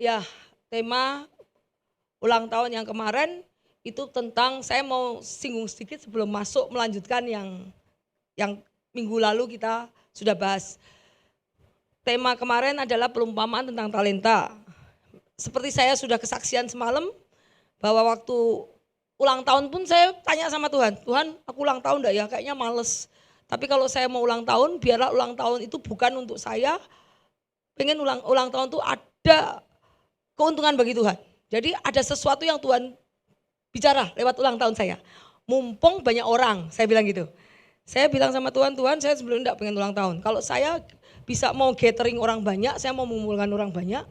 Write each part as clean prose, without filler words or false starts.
Ya, tema ulang tahun yang kemarin itu tentang saya mau singgung sedikit sebelum masuk melanjutkan yang minggu lalu kita sudah bahas. Tema kemarin adalah perumpamaan tentang talenta. Seperti saya sudah kesaksian semalam bahwa waktu ulang tahun pun saya tanya sama Tuhan, Tuhan aku ulang tahun enggak ya? Kayaknya males. Tapi kalau saya mau ulang tahun, biarlah ulang tahun itu bukan untuk saya, pengen ulang tahun itu ada keuntungan bagi Tuhan. Jadi ada sesuatu yang Tuhan bicara lewat ulang tahun saya. Mumpung banyak orang, saya bilang gitu. Saya bilang sama Tuhan, Tuhan saya sebelumnya enggak pengen ulang tahun. Kalau saya bisa mau gathering orang banyak, saya mau mengumpulkan orang banyak,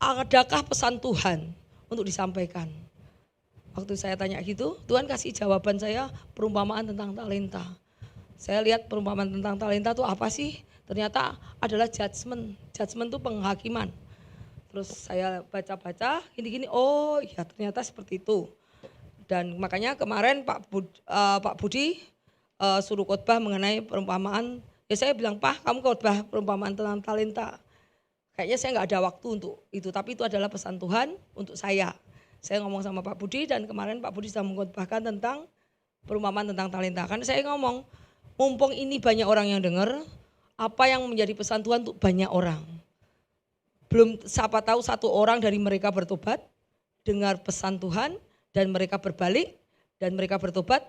adakah pesan Tuhan untuk disampaikan? Waktu saya tanya gitu, Tuhan kasih jawaban saya perumpamaan tentang talenta. Saya lihat perumpamaan tentang talenta itu apa sih? Ternyata adalah judgment. Judgment itu penghakiman. Terus saya baca-baca gini-gini, oh ya ternyata seperti itu. Dan makanya kemarin Pak Budi suruh khotbah mengenai perumpamaan. Ya saya bilang, Pak kamu khotbah perumpamaan tentang talenta. Kayaknya saya nggak ada waktu untuk itu, tapi itu adalah pesan Tuhan untuk saya. Saya ngomong sama Pak Budi dan kemarin Pak Budi sudah mengkhotbahkan tentang perumpamaan tentang talenta. Karena saya ngomong, mumpung ini banyak orang yang dengar, apa yang menjadi pesan Tuhan untuk banyak orang. Belum siapa tahu satu orang dari mereka bertobat, dengar pesan Tuhan dan mereka berbalik dan mereka bertobat,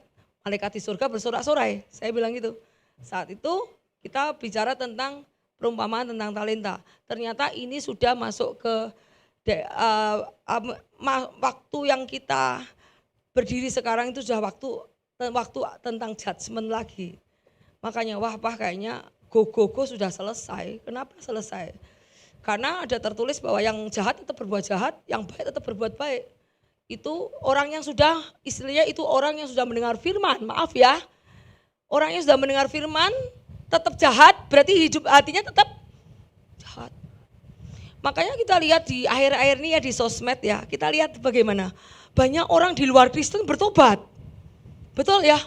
malaikat di surga bersorak-sorai. Saya bilang gitu. Saat itu kita bicara tentang perumpamaan tentang talenta. Ternyata ini sudah masuk ke waktu yang kita berdiri sekarang itu sudah waktu tentang judgment lagi. Makanya wah Pak kayaknya go sudah selesai. Kenapa selesai? Karena ada tertulis bahwa yang jahat tetap berbuat jahat, yang baik tetap berbuat baik. Itu orang yang sudah, istilahnya itu orang yang sudah mendengar firman, maaf ya. Orang yang sudah mendengar firman tetap jahat, berarti hidup hatinya tetap jahat. Makanya kita lihat di akhir-akhir ini ya di sosmed ya, kita lihat bagaimana banyak orang di luar Kristen bertobat. Betul ya?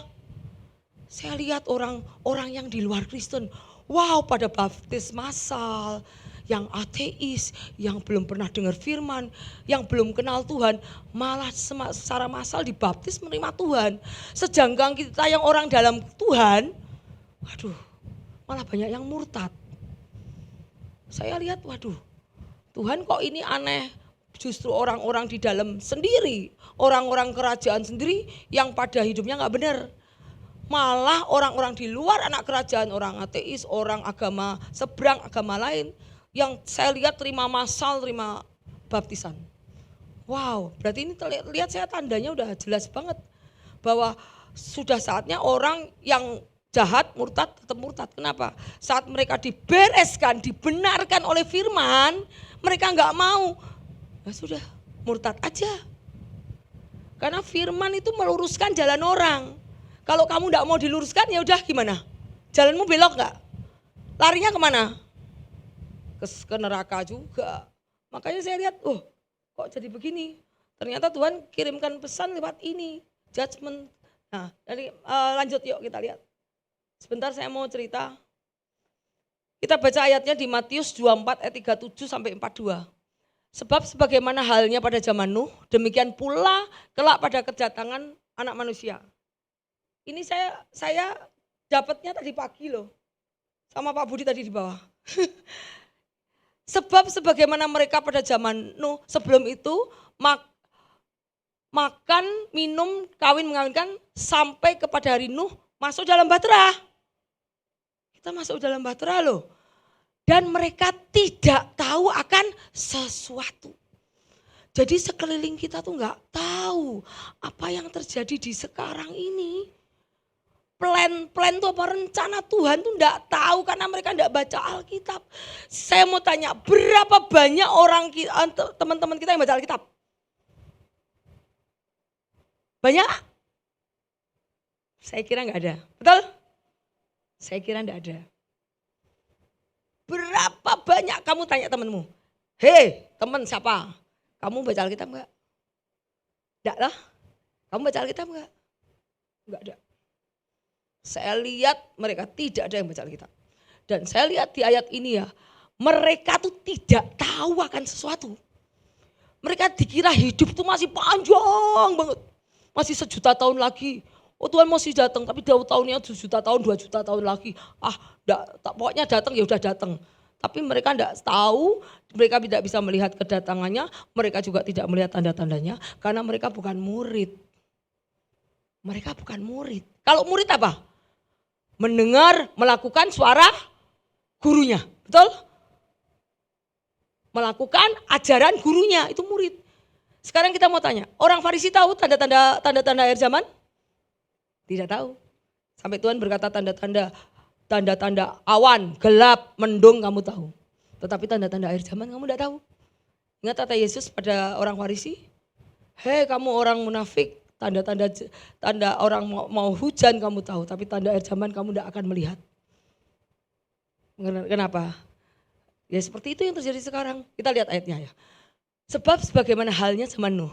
Saya lihat orang-orang yang di luar Kristen, wow pada baptis massal, yang ateis, yang belum pernah dengar firman, yang belum kenal Tuhan, malah secara massal dibaptis menerima Tuhan. Sejangkang kita yang orang dalam Tuhan, waduh, malah banyak yang murtad. Saya lihat, waduh, Tuhan kok ini aneh. Justru orang-orang di dalam sendiri, orang-orang kerajaan sendiri yang pada hidupnya gak benar. Malah orang-orang di luar anak kerajaan, orang ateis, orang agama seberang, agama lain, yang saya lihat terima massal, terima baptisan. Wow, berarti ini lihat saya tandanya udah jelas banget. Bahwa sudah saatnya orang yang jahat, murtad, tetap murtad. Kenapa? Saat mereka dibereskan, dibenarkan oleh firman, mereka gak mau. Ya sudah, murtad aja. Karena firman itu meluruskan jalan orang. Kalau kamu gak mau diluruskan ya udah gimana? Jalanmu belok gak? Larinya kemana? Ke neraka juga. Makanya saya lihat, oh kok jadi begini. Ternyata Tuhan kirimkan pesan lewat ini, judgment. Nah, jadi lanjut yuk kita lihat. Sebentar saya mau cerita. Kita baca ayatnya di Matius 24 ayat 37 sampai 42. Sebab sebagaimana halnya pada zaman Nuh, demikian pula kelak pada kedatangan anak manusia. Ini saya dapatnya tadi pagi loh. Sama Pak Budi tadi di bawah. Sebab sebagaimana mereka pada zaman Nuh, sebelum itu makan, minum, kawin, mengawinkan sampai kepada hari Nuh masuk dalam bahtera. Kita masuk dalam bahtera loh. Dan mereka tidak tahu akan sesuatu. Jadi sekeliling kita tuh gak tahu apa yang terjadi di sekarang ini. Plan itu apa rencana Tuhan tuh gak tahu karena mereka gak baca Alkitab. Saya mau tanya berapa banyak orang teman-teman kita yang baca Alkitab? Banyak? Saya kira gak ada. Betul? Saya kira gak ada. Berapa banyak kamu tanya temanmu? Hei teman siapa? Kamu baca Alkitab enggak? Enggak lah. Kamu baca Alkitab enggak? Enggak ada. Saya lihat mereka tidak ada yang baca Alkitab. Dan saya lihat di ayat ini ya, Mereka tuh tidak tahu akan sesuatu. Mereka dikira hidup tuh masih panjang banget. Masih 1.000.000 tahun lagi. Oh Tuhan masih datang, tapi tahunnya 1.000.000 tahun, 2.000.000 tahun lagi. Pokoknya datang ya udah datang. Tapi mereka tidak tahu, mereka tidak bisa melihat kedatangannya, mereka juga tidak melihat tanda-tandanya, karena mereka bukan murid. Mereka bukan murid. Kalau murid apa? Mendengar, melakukan suara gurunya, betul? Melakukan ajaran gurunya, itu murid. Sekarang kita mau tanya, orang Farisi tahu tanda-tanda akhir zaman? Tidak tahu. Sampai Tuhan berkata tanda-tanda awan, gelap, mendung kamu tahu. Tetapi tanda-tanda akhir zaman kamu tidak tahu. Ingat kata Yesus pada orang Farisi? Hei kamu orang munafik, tanda orang mau hujan kamu tahu, tapi tanda akhir zaman kamu tidak akan melihat. Kenapa? Ya seperti itu yang terjadi sekarang. Kita lihat ayatnya ya. Sebab sebagaimana halnya zaman Nuh,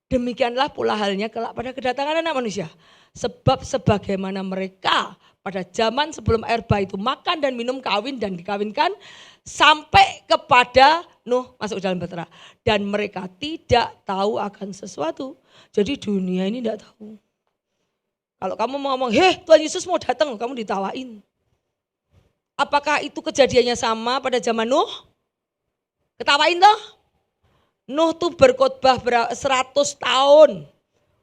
demikianlah pula halnya kelak pada kedatangan anak manusia. Sebab sebagaimana mereka pada zaman sebelum air bah itu makan dan minum, kawin dan dikawinkan, sampai kepada Nuh masuk dalam bahtera. Dan mereka tidak tahu akan sesuatu. Jadi dunia ini tidak tahu. Kalau kamu mau ngomong, Tuhan Yesus mau datang, kamu ditawain. Apakah itu kejadiannya sama pada zaman Nuh? Ketawain toh? Nuh tuh berkhotbah 100 tahun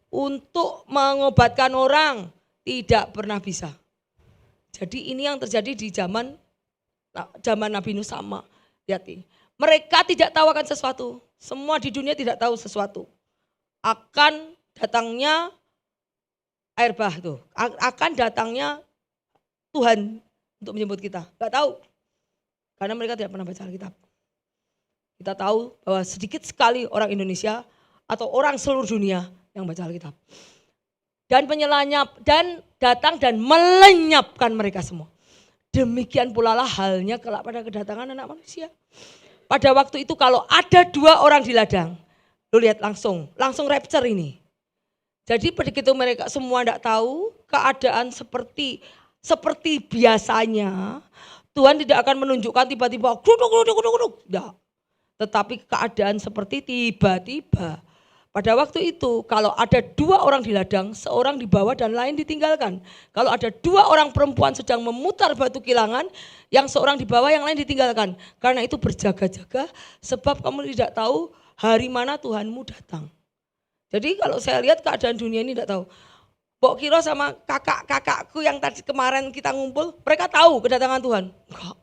untuk mengobatkan orang, tidak pernah bisa. Jadi ini yang terjadi di zaman Nabi Nuh sama. Lihat nih, mereka tidak tahu akan sesuatu. Semua di dunia tidak tahu sesuatu. Akan datangnya air bah tuh, akan datangnya Tuhan untuk menyebut kita. Gak tahu, karena mereka tidak pernah baca Alkitab. Kita tahu bahwa sedikit sekali orang Indonesia atau orang seluruh dunia yang baca Alkitab. Dan penyelanyap dan datang dan melenyapkan mereka semua. Demikian pula lah halnya kelak pada kedatangan anak manusia. Pada waktu itu kalau ada 2 orang di ladang, lu lihat langsung rapture ini. Jadi begitu mereka semua tidak tahu keadaan seperti biasanya, Tuhan tidak akan menunjukkan tiba-tiba duduk. Tidak. Tetapi keadaan seperti tiba-tiba. Pada waktu itu kalau ada 2 orang di ladang, seorang dibawa dan lain ditinggalkan. Kalau ada 2 orang perempuan sedang memutar batu kilangan, yang seorang dibawa yang lain ditinggalkan. Karena itu berjaga-jaga sebab kamu tidak tahu hari mana Tuhanmu datang. Jadi kalau saya lihat keadaan dunia ini tidak tahu. Mbok Kiro sama kakak-kakakku yang tadi kemarin kita ngumpul, mereka tahu kedatangan Tuhan. Enggak.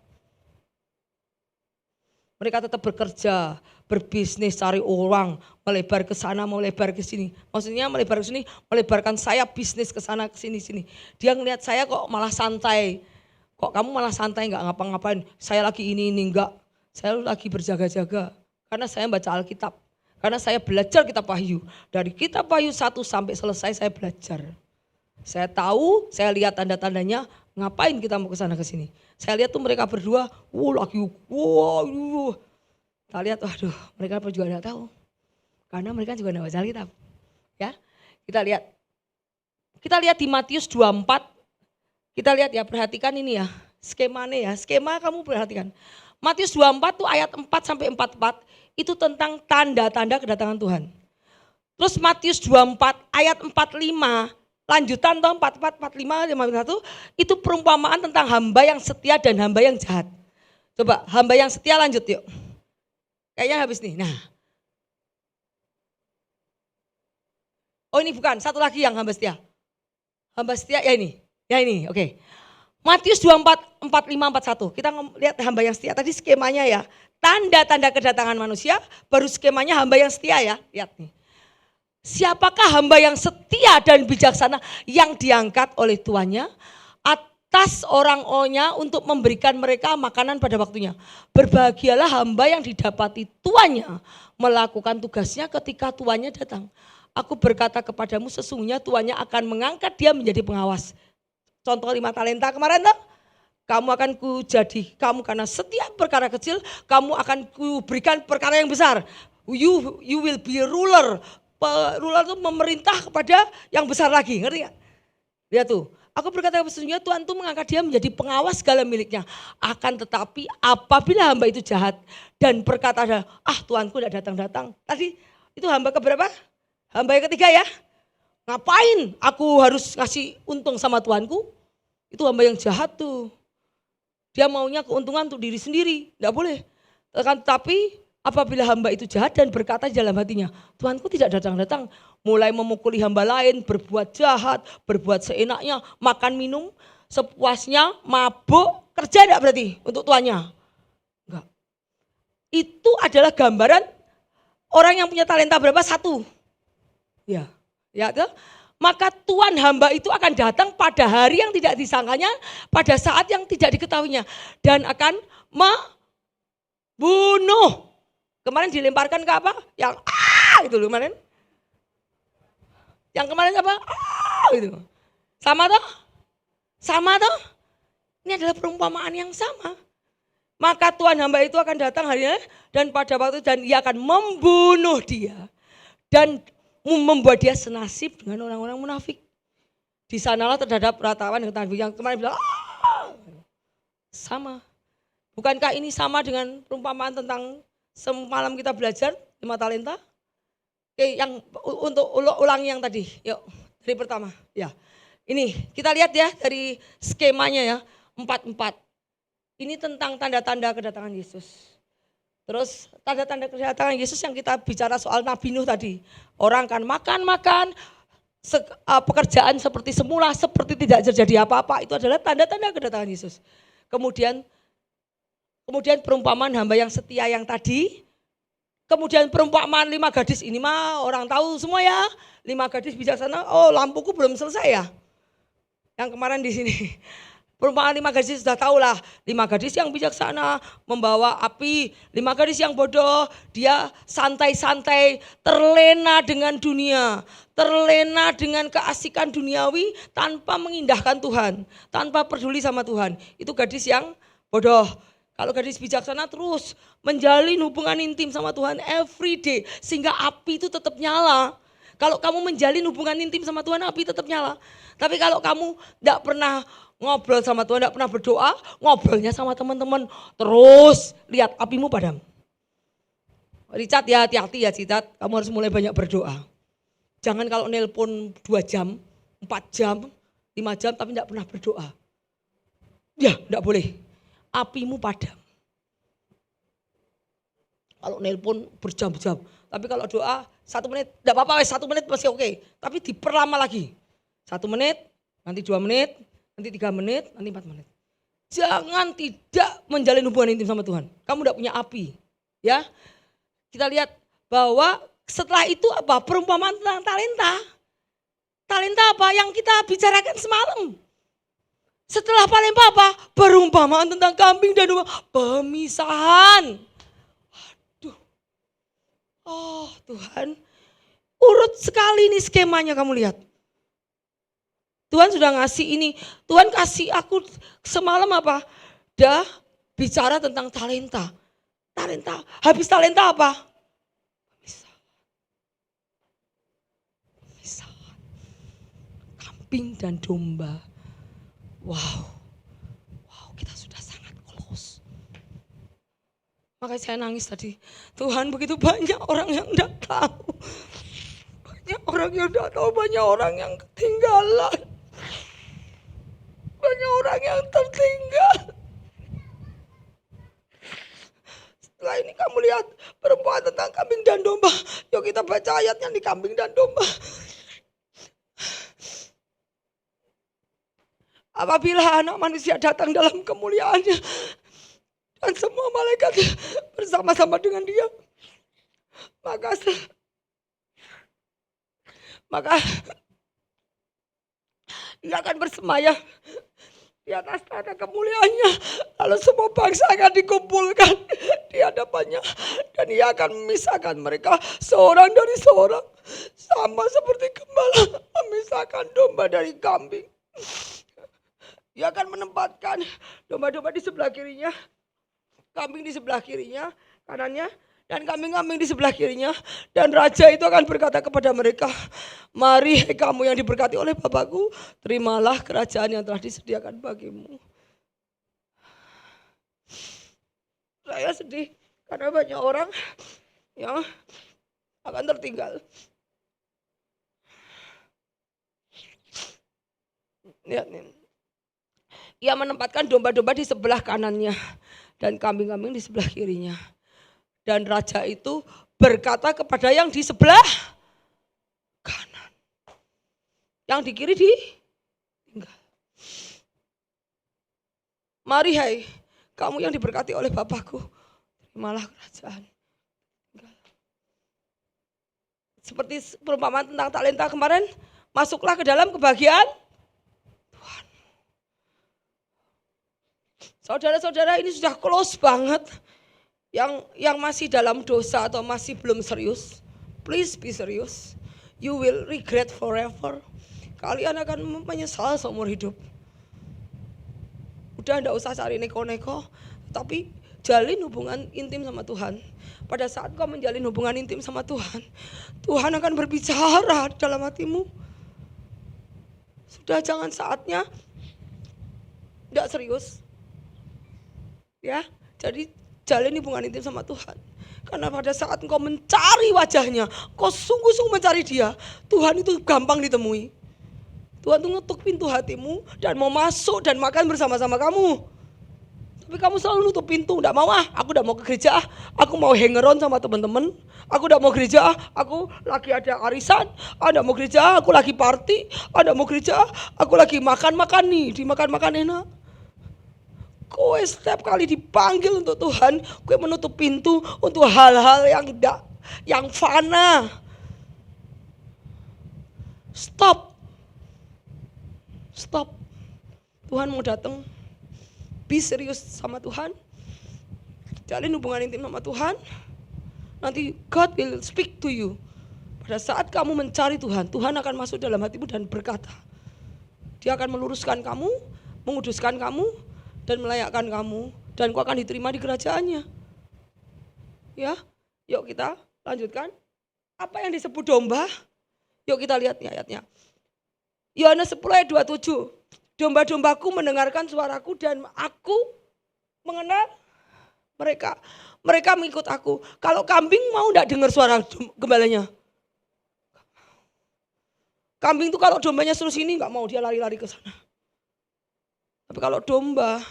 Mereka tetap bekerja, berbisnis, cari orang, melebar ke sana, melebar ke sini. Maksudnya melebar ke sini, melebarkan sayap bisnis ke sana, ke sini. Dia ngelihat saya kok malah santai. Kok kamu malah santai nggak ngapa-ngapain? Saya lagi ini enggak. Saya lagi berjaga-jaga. Karena saya baca Alkitab. Karena saya belajar kitab Wahyu. Dari kitab Wahyu 1 sampai selesai saya belajar. Saya tahu, saya lihat tanda-tandanya, ngapain kita mau ke sana ke sini. Saya lihat tuh mereka berdua, kita lihat, waduh, mereka juga enggak tahu. Karena mereka juga enggak baca Alkitab. Ya. Kita lihat di Matius 24. Kita lihat ya, perhatikan ini ya, skemanya ya. Skema kamu perhatikan. Matius 24 tuh ayat 4 sampai 44 itu tentang tanda-tanda kedatangan Tuhan. Terus Matius 24 ayat 45 lanjutan toh 44, 45, 51 itu perumpamaan tentang hamba yang setia dan hamba yang jahat. Coba hamba yang setia lanjut yuk. Kayaknya habis nih. Nah. Oh ini bukan, satu lagi yang hamba setia. Hamba setia ya ini. Ya ini, oke. Matius 24, 45, 41. Kita lihat hamba yang setia. Tadi skemanya ya. Tanda-tanda kedatangan manusia, baru skemanya hamba yang setia ya. Lihat nih. Siapakah hamba yang setia dan bijaksana yang diangkat oleh tuannya atas orang-orangnya untuk memberikan mereka makanan pada waktunya. Berbahagialah hamba yang didapati tuannya melakukan tugasnya ketika tuannya datang. Aku berkata kepadamu sesungguhnya tuannya akan mengangkat dia menjadi pengawas. Contoh 5 talenta kemarin tuh. Kamu akan kujadi kamu karena setiap perkara kecil kamu akan kuberikan perkara yang besar. You will be a ruler. Ruler itu memerintah kepada yang besar lagi, ngerti gak? Lihat tuh, Aku berkata sesungguhnya Tuhan itu mengangkat dia menjadi pengawas segala miliknya. Akan tetapi apabila hamba itu jahat dan berkata, Tuanku tidak datang-datang. Tadi itu hamba keberapa? Hamba yang ketiga ya. Ngapain aku harus ngasih untung sama Tuanku? Itu hamba yang jahat tuh. Dia maunya keuntungan untuk diri sendiri. Tidak boleh. Tapi apabila hamba itu jahat dan berkata di dalam hatinya, Tuanku tidak datang-datang. Mulai memukuli hamba lain, berbuat jahat, berbuat seenaknya, makan minum sepuasnya, mabuk, kerja enggak berarti untuk tuannya? Enggak. Itu adalah gambaran orang yang punya talenta berapa? 1. Ya, tuh. Maka Tuhan hamba itu akan datang pada hari yang tidak disangkanya, pada saat yang tidak diketahuinya, dan akan membunuh. Kemarin dilemparkan ke apa? Yang itu loh kemarin. Yang kemarin apa? Gitu. Sama toh? Sama toh? Ini adalah perumpamaan yang sama. Maka Tuhan hamba itu akan datang harinya dan pada waktu dan ia akan membunuh dia. Dan membuat dia senasib dengan orang-orang munafik. Di sanalah terhadap peratapan yang kemarin bilang sama. Bukankah ini sama dengan perumpamaan tentang semalam kita belajar 5 talenta? Oke, yang untuk ulangi yang tadi. Yuk, dari pertama. Ya. Ini kita lihat ya dari skemanya ya, 4-4. Ini tentang tanda-tanda kedatangan Yesus. Terus tanda-tanda kedatangan Yesus yang kita bicara soal Nabi Nuh tadi. Orang kan makan, pekerjaan seperti semula, seperti tidak terjadi apa-apa. Itu adalah tanda-tanda kedatangan Yesus. Kemudian perumpamaan hamba yang setia yang tadi. Kemudian perumpamaan 5 gadis ini mah orang tahu semua ya. 5 gadis bijaksana, lampuku belum selesai ya. Yang kemarin di sini. Perumpamaan 5 gadis sudah tahu lah. 5 gadis yang bijaksana membawa api. 5 gadis yang bodoh, dia santai-santai, terlena dengan dunia. Terlena dengan keasikan duniawi tanpa mengindahkan Tuhan. Tanpa peduli sama Tuhan. Itu gadis yang bodoh. Kalau gadis bijaksana terus menjalin hubungan intim sama Tuhan every day. Sehingga api itu tetap nyala. Kalau kamu menjalin hubungan intim sama Tuhan, api tetap nyala. Tapi kalau kamu tidak pernah ngobrol sama Tuhan, tidak pernah berdoa, ngobrolnya sama teman-teman, terus lihat apimu padam. Richard ya hati-hati ya Richard, kamu harus mulai banyak berdoa. Jangan kalau nelpon 2 jam, 4 jam, 5 jam tapi tidak pernah berdoa. Ya tidak boleh. Apimu padam. Kalau nelpon berjam-jam. Tapi kalau doa 1 menit, tidak apa-apa 1 menit masih oke. Tapi diperlama lagi. 1 menit, nanti 2 menit, nanti 3 menit, nanti 4 menit. Jangan tidak menjalin hubungan intim sama Tuhan. Kamu tidak punya api. Ya, kita lihat bahwa setelah itu apa? Perumpamaan tentang talenta. Talenta apa yang kita bicarakan semalam. Setelah talenta apa? Perumpamaan tentang kambing dan domba. Pemisahan. Aduh. Oh Tuhan. Urut sekali ini skemanya kamu lihat. Tuhan sudah ngasih ini. Tuhan kasih aku semalam apa? Dah bicara tentang talenta. Talenta. Habis talenta apa? Pemisahan. Kambing dan domba. Wow, kita sudah sangat close. Makanya saya nangis tadi. Tuhan begitu banyak orang yang tidak tahu. Banyak orang yang tidak tahu, banyak orang yang ketinggalan. Banyak orang yang tertinggal. Setelah ini kamu lihat perempuan tentang kambing dan domba. Yuk kita baca ayatnya di kambing dan domba. Apabila anak manusia datang dalam kemuliaannya dan semua malaikat bersama-sama dengan dia, maka dia akan bersemayam di atas tanah kemuliaannya. Lalu semua bangsa akan dikumpulkan di hadapannya dan ia akan memisahkan mereka seorang dari seorang, sama seperti gembala memisahkan domba dari kambing. Dia akan menempatkan domba-domba di sebelah kirinya, kambing di sebelah kirinya, kanannya, dan kambing-kambing di sebelah kirinya. Dan raja itu akan berkata kepada mereka, mari kamu yang diberkati oleh Bapakku, terimalah kerajaan yang telah disediakan bagimu. Saya sedih karena banyak orang yang akan tertinggal. Lihat nih. Ia menempatkan domba-domba di sebelah kanannya dan kambing-kambing di sebelah kirinya. Dan raja itu berkata kepada yang di sebelah kanan. Yang di kiri ditinggal. Mari hai, kamu yang diberkati oleh Bapakku, terimalah kerajaan. Seperti perumpamaan tentang talenta kemarin, masuklah ke dalam kebahagiaan Tuhan. Saudara-saudara, ini sudah close banget. Yang masih dalam dosa atau masih belum serius, please be serious. You will regret forever. Kalian akan menyesal seumur hidup. Udah enggak usah cari neko-neko, tapi jalin hubungan intim sama Tuhan. Pada saat kau menjalin hubungan intim sama Tuhan, Tuhan akan berbicara dalam hatimu. Sudah, jangan saatnya enggak serius. Ya, jadi jalin hubungan intim sama Tuhan. Karena pada saat engkau mencari wajahnya, kau sungguh-sungguh mencari dia, Tuhan itu gampang ditemui. Tuhan itu ngetuk pintu hatimu dan mau masuk dan makan bersama-sama kamu. Tapi kamu selalu nutup pintu, enggak mau aku udah mau ke gereja, aku mau hangeron sama teman-teman, aku udah mau gereja, aku lagi ada arisan, ada mau gereja, aku lagi party, ada mau gereja, aku lagi makan-makan nih, dimakan-makan enak. Kowe setiap kali dipanggil untuk Tuhan, kowe menutup pintu untuk hal-hal yang fana. Stop. Tuhan mau datang. Be serius sama Tuhan. Jalin hubungan intim sama Tuhan. Nanti God will speak to you. Pada saat kamu mencari Tuhan, Tuhan akan masuk dalam hatimu dan berkata. Dia akan meluruskan kamu, menguduskan kamu, dan melayakkan kamu, dan kau akan diterima di kerajaannya. Ya, yuk kita lanjutkan. Apa yang disebut domba? Yuk kita lihat nih ayatnya. Yohanes 10 ayat 27. Domba-dombaku mendengarkan suaraku dan aku mengenal mereka. Mereka mengikut aku. Kalau kambing mau enggak dengar suara gembalanya? Kambing itu kalau dombanya suruh sini enggak mau, dia lari-lari ke sana. Tapi kalau domba,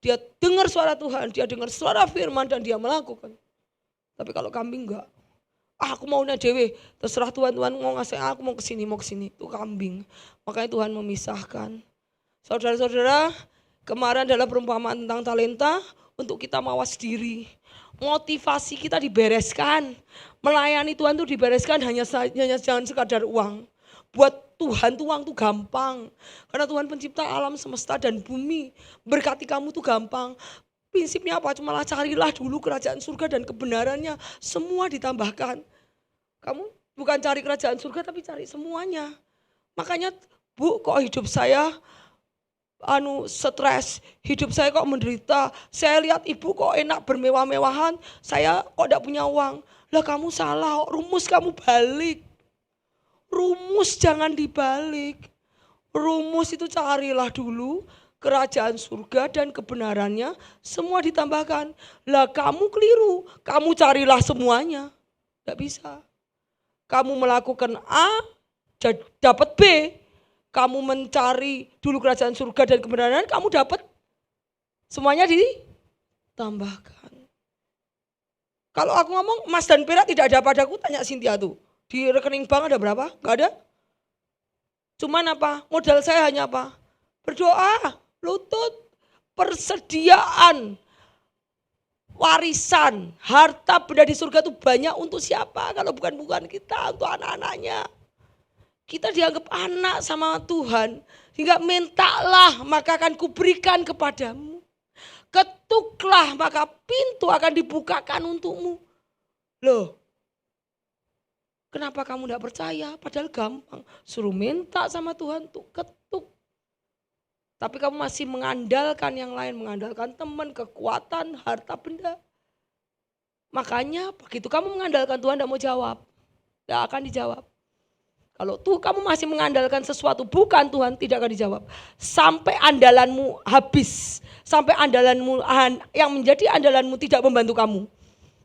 dia dengar suara Tuhan, dia dengar suara firman dan dia melakukan. Tapi kalau kambing enggak. Aku mau dewe, terserah Tuhan mau ngasih aku mau kesini. Itu kambing. Makanya Tuhan memisahkan. Saudara-saudara, kemarin adalah perumpamaan tentang talenta untuk kita mawas diri. Motivasi kita dibereskan. Melayani Tuhan itu dibereskan hanya jangan sekadar uang. Buat Tuhan tuh uang tuh gampang. Karena Tuhan pencipta alam semesta dan bumi. Berkati kamu tuh gampang. Prinsipnya apa? Cuma carilah dulu kerajaan surga dan kebenarannya. Semua ditambahkan. Kamu bukan cari kerajaan surga tapi cari semuanya. Makanya Bu, kok hidup saya stres, hidup saya kok menderita. Saya lihat ibu kok enak bermewah-mewahan, saya kok tidak punya uang. Lah kamu salah, rumus kamu balik. Rumus jangan dibalik. Rumus itu carilah dulu kerajaan surga dan kebenarannya, semua ditambahkan. Lah kamu keliru, kamu carilah semuanya. Tidak bisa. Kamu melakukan A, dapat B. Kamu mencari dulu kerajaan surga dan kebenaran, kamu dapat semuanya ditambahkan. Kalau aku ngomong emas dan perak tidak ada padaku, tanya Cynthia tuh. Di rekening bank ada berapa? Gak ada. Cuman apa? Modal saya hanya apa? Berdoa, lutut, persediaan, warisan, harta benda di surga itu banyak untuk siapa? Kalau bukan kita, untuk anak-anaknya. Kita dianggap anak sama Tuhan. Hingga mintalah maka akan kuberikan kepadamu. Ketuklah maka pintu akan dibukakan untukmu. Loh, kenapa kamu tidak percaya? Padahal gampang. Suruh minta sama Tuhan tuh ketuk. Tapi kamu masih mengandalkan yang lain. Mengandalkan teman, kekuatan, harta benda. Makanya begitu kamu mengandalkan Tuhan tidak mau jawab. Tidak akan dijawab. Kalau tuh kamu masih mengandalkan sesuatu bukan Tuhan, tidak akan dijawab. Sampai andalanmu habis. Sampai andalanmu yang menjadi andalanmu tidak membantu kamu.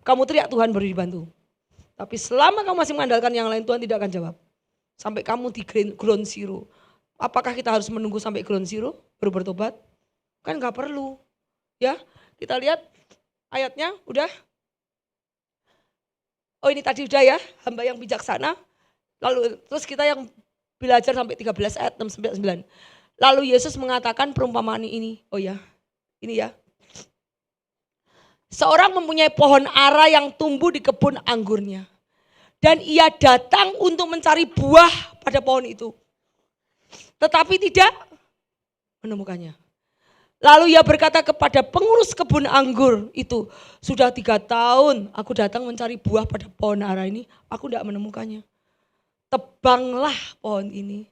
Kamu teriak Tuhan baru dibantu. Tapi selama kamu masih mengandalkan yang lain, Tuhan tidak akan jawab. Sampai kamu di ground zero. Apakah kita harus menunggu sampai ground zero baru bertobat? Kan gak perlu. Ya, kita lihat ayatnya udah. Oh ini tadi udah ya, hamba yang bijaksana. Lalu terus kita yang belajar sampai 13 ayat 6 sampai 9. Lalu Yesus mengatakan perumpamaan ini. Oh ya, ini ya. Seorang mempunyai pohon ara yang tumbuh di kebun anggurnya. Dan ia datang untuk mencari buah pada pohon itu. Tetapi tidak menemukannya. Lalu ia berkata kepada pengurus kebun anggur itu. Sudah 3 tahun aku datang mencari buah pada pohon ara ini. Aku tidak menemukannya. Tebanglah pohon ini.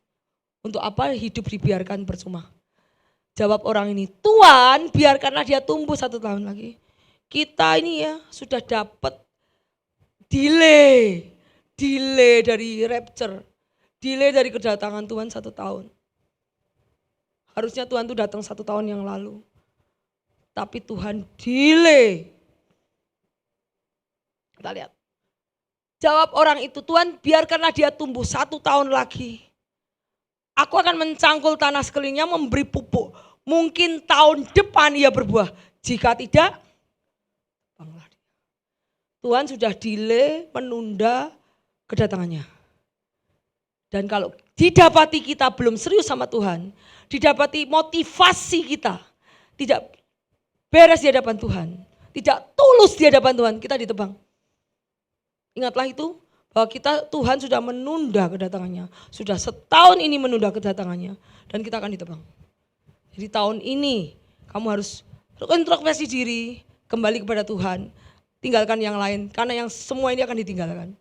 Untuk apa hidup dibiarkan percuma? Jawab orang ini, Tuhan biarkanlah dia tumbuh 1 tahun lagi. Kita ini ya sudah dapat delay dari rapture. Delay dari kedatangan Tuhan 1 tahun. Harusnya Tuhan tuh datang 1 tahun yang lalu. Tapi Tuhan delay. Kita lihat. Jawab orang itu, Tuhan biarkanlah dia tumbuh 1 tahun lagi. Aku akan mencangkul tanah sekelilingnya memberi pupuk. Mungkin tahun depan ia berbuah. Jika tidak, tebanglah dia. Tuhan sudah delay, menunda kedatangannya. Dan kalau didapati kita belum serius sama Tuhan, didapati motivasi kita tidak beres di hadapan Tuhan, tidak tulus di hadapan Tuhan, kita ditebang. Ingatlah itu bahwa Tuhan sudah menunda kedatangannya. Sudah 1 tahun ini menunda kedatangannya dan kita akan ditebang. Jadi tahun ini kamu harus introspeksi diri, kembali kepada Tuhan, tinggalkan yang lain karena yang semua ini akan ditinggalkan.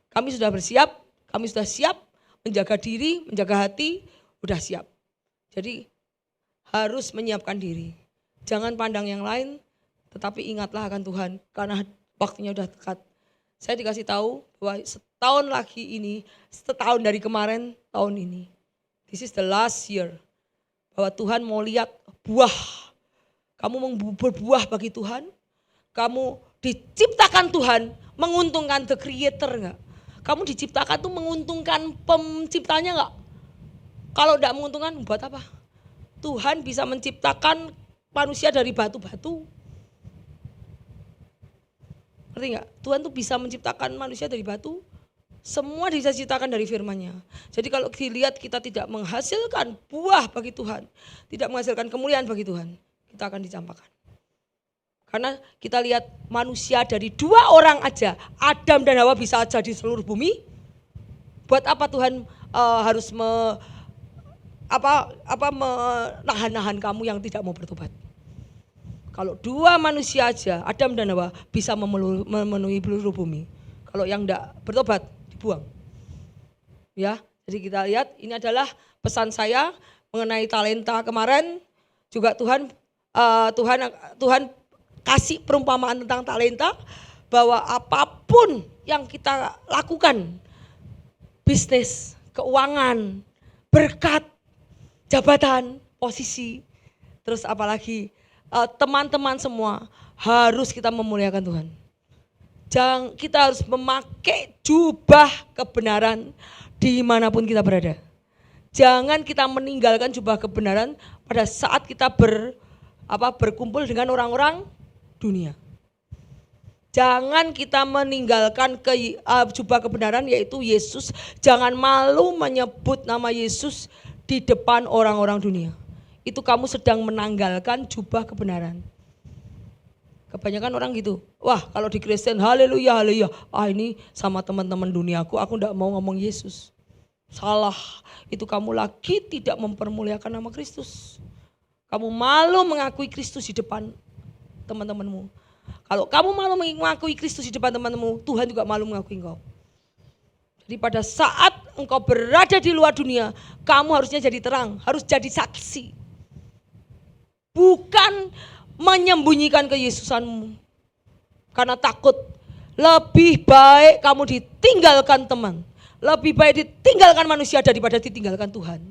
Kami sudah bersiap, kami sudah siap menjaga diri, menjaga hati, sudah siap. Jadi harus menyiapkan diri. Jangan pandang yang lain, tetapi ingatlah akan Tuhan karena waktunya sudah dekat. Saya dikasih tahu bahwa setahun lagi ini, setahun dari kemarin, tahun ini. This is the last year. Bahwa Tuhan mau lihat buah. Kamu berbuah bagi Tuhan. Kamu diciptakan Tuhan, menguntungkan the creator enggak? Kamu diciptakan tuh menguntungkan penciptanya enggak? Kalau enggak menguntungkan buat apa? Tuhan bisa menciptakan manusia dari batu-batu. Ngerti enggak? Tuhan tuh bisa menciptakan manusia dari batu. Semua bisa diciptakan dari firman-Nya. Jadi kalau dilihat kita tidak menghasilkan buah bagi Tuhan, tidak menghasilkan kemuliaan bagi Tuhan, kita akan dicampakkan. Karena kita lihat manusia dari 2 orang aja, Adam dan Hawa bisa aja di seluruh bumi. Buat apa Tuhan harus menahan-nahan kamu yang tidak mau bertobat? Kalau 2 manusia aja, Adam dan Hawa bisa memenuhi seluruh bumi. Kalau yang enggak bertobat, dibuang. Ya, jadi kita lihat ini adalah pesan saya mengenai talenta kemarin. Juga Tuhan kasih perumpamaan tentang talenta bahwa apapun yang kita lakukan, bisnis, keuangan, berkat, jabatan, posisi, terus apalagi teman-teman semua harus kita memuliakan Tuhan. Kita harus memakai jubah kebenaran dimanapun kita berada. Jangan kita meninggalkan jubah kebenaran pada saat kita berkumpul dengan orang-orang dunia. Jangan kita meninggalkan jubah kebenaran yaitu Yesus. Jangan malu menyebut nama Yesus di depan orang-orang dunia. Itu kamu sedang menanggalkan jubah kebenaran. Kebanyakan orang gitu. Wah kalau di Kristen haleluya haleluya. Ini sama teman-teman duniaku aku enggak mau ngomong Yesus. Salah. Itu kamu lagi tidak mempermuliakan nama Kristus. Kamu malu mengakui Kristus di depan teman-temanmu. Kalau kamu malu mengakui Kristus di depan teman-temanmu, Tuhan juga malu mengakui engkau. Jadi pada saat engkau berada di luar dunia, kamu harusnya jadi terang, harus jadi saksi. Bukan menyembunyikan keyesusanmu. Karena takut. Lebih baik kamu ditinggalkan teman. Lebih baik ditinggalkan manusia daripada ditinggalkan Tuhan.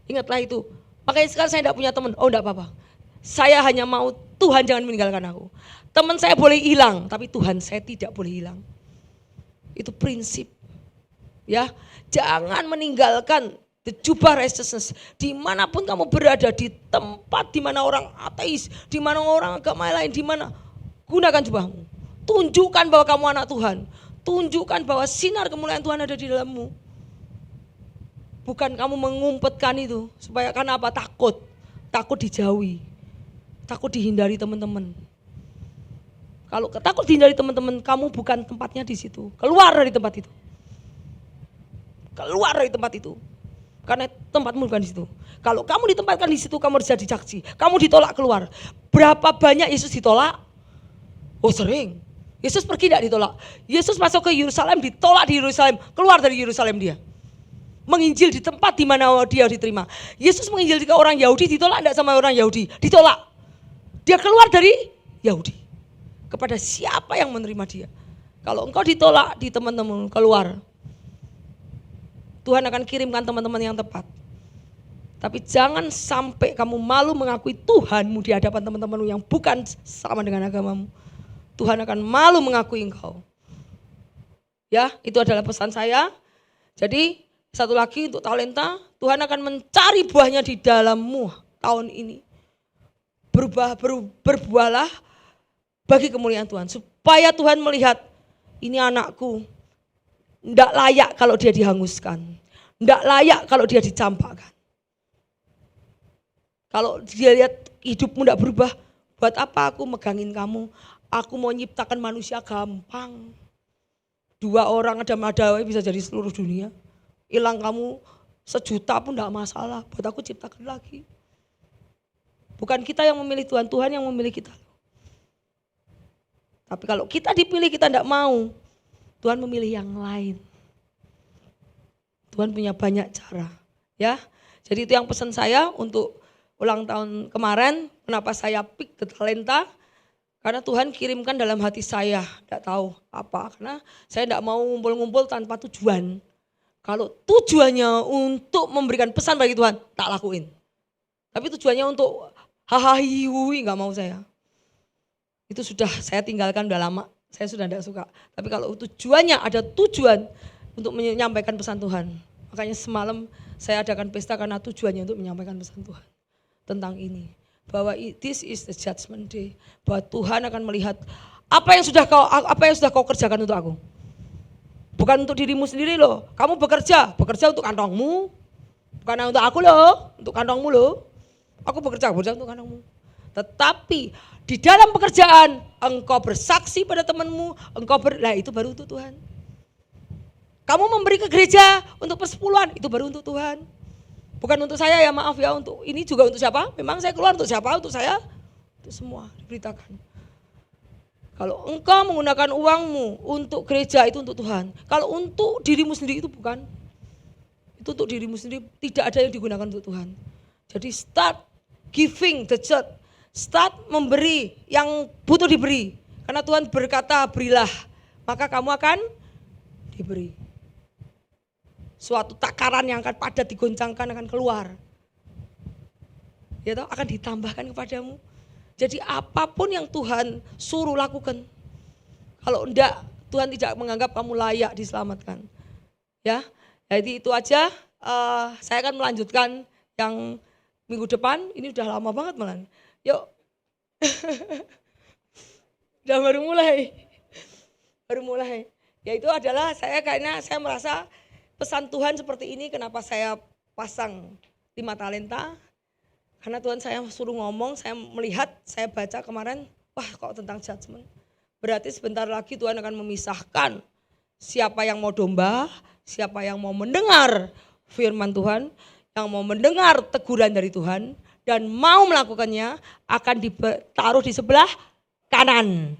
Ingatlah itu. Makanya sekarang saya tidak punya teman. Oh tidak apa-apa. Saya hanya mau Tuhan jangan meninggalkan aku. Teman saya boleh hilang, tapi Tuhan saya tidak boleh hilang. Itu prinsip. Ya, jangan meninggalkan the jubah righteousness. Dimanapun kamu berada, di tempat dimana orang ateis, dimana orang agama lain, dimana, gunakan jubahmu. Tunjukkan bahwa kamu anak Tuhan. Tunjukkan bahwa sinar kemuliaan Tuhan ada di dalammu. Bukan kamu mengumpetkan itu. Supaya karena apa? Takut. Takut dijauhi. Takut dihindari teman-teman. Kalau takut dihindari teman-teman, kamu bukan tempatnya di situ. Keluar dari tempat itu. Keluar dari tempat itu. Karena tempatmu bukan di situ. Kalau kamu ditempatkan di situ, kamu harus jadi saksi. Kamu ditolak keluar. Berapa banyak Yesus ditolak? Oh sering. Yesus pergi tidak ditolak. Yesus masuk ke Yerusalem, ditolak di Yerusalem. Keluar dari Yerusalem dia. Menginjil di tempat di mana dia diterima. Yesus menginjil ke orang Yahudi, ditolak tidak sama orang Yahudi. Ditolak. Dia keluar dari Yahudi. Kepada siapa yang menerima dia. Kalau engkau ditolak di teman-teman, keluar. Tuhan akan kirimkan teman-teman yang tepat. Tapi jangan sampai kamu malu mengakui Tuhanmu di hadapan teman-temanmu yang bukan sama dengan agamamu. Tuhan akan malu mengakui engkau. Ya, itu adalah pesan saya. Jadi satu lagi untuk talenta, Tuhan akan mencari buahnya di dalammu tahun ini. Berbuahlah bagi kemuliaan Tuhan. Supaya Tuhan melihat, ini anakku, tidak layak kalau dia dihanguskan. Tidak layak kalau dia dicampakkan. Kalau dia lihat hidupmu tidak berubah, buat apa aku megangin kamu? Aku mau nyiptakan manusia gampang. 2 orang ada bisa jadi seluruh dunia. Hilang kamu 1 juta pun tidak masalah. Buat aku ciptakan lagi. Bukan kita yang memilih Tuhan, Tuhan yang memilih kita. Tapi kalau kita dipilih kita tidak mau, Tuhan memilih yang lain. Tuhan punya banyak cara. Ya, jadi itu yang pesan saya untuk ulang tahun kemarin. Kenapa saya pick the talenta? Karena Tuhan kirimkan dalam hati saya, tidak tahu apa. Karena saya tidak mau ngumpul-ngumpul tanpa tujuan. Kalau tujuannya untuk memberikan pesan bagi Tuhan, tak lakuin. Tapi tujuannya untuk hahaha nggak mau saya. Itu sudah saya tinggalkan udah lama, saya sudah tidak suka. Tapi kalau tujuannya ada tujuan untuk menyampaikan pesan Tuhan. Makanya semalam saya adakan pesta karena tujuannya untuk menyampaikan pesan Tuhan. Tentang ini. Bahwa this is the judgment day. Bahwa Tuhan akan melihat apa yang sudah kau kerjakan untuk aku. Bukan untuk dirimu sendiri loh. Kamu bekerja untuk kantongmu. Bukan untuk aku loh, untuk kantongmu loh. Aku bekerja untuk kantongmu. Tetapi di dalam pekerjaan engkau bersaksi pada temanmu, itu baru untuk Tuhan. Kamu memberi ke gereja untuk persepuluhan, itu baru untuk Tuhan. Bukan untuk saya ya, maaf ya, untuk ini juga untuk siapa? Memang saya keluar untuk siapa? Untuk saya, untuk semua diberitakan. Kalau engkau menggunakan uangmu untuk gereja itu untuk Tuhan. Kalau untuk dirimu sendiri itu bukan. Itu untuk dirimu sendiri, tidak ada yang digunakan untuk Tuhan. Jadi start giving the church. Start memberi yang butuh diberi. Karena Tuhan berkata berilah, maka kamu akan diberi. Suatu takaran yang akan padat digoncangkan akan keluar. Ya toh, akan ditambahkan kepadamu. Jadi apapun yang Tuhan suruh lakukan. Kalau enggak, Tuhan tidak menganggap kamu layak diselamatkan. Ya, jadi itu aja. Saya akan melanjutkan yang minggu depan. Ini udah lama banget malah. Yuk. Udah baru mulai. Ya itu adalah karena saya merasa pesan Tuhan seperti ini. Kenapa saya pasang 5 talenta? Karena Tuhan saya suruh ngomong, saya melihat, saya baca kemarin, wah kok tentang judgment. Berarti sebentar lagi Tuhan akan memisahkan siapa yang mau domba, siapa yang mau mendengar firman Tuhan, yang mau mendengar teguran dari Tuhan, dan mau melakukannya akan ditaruh di sebelah kanan.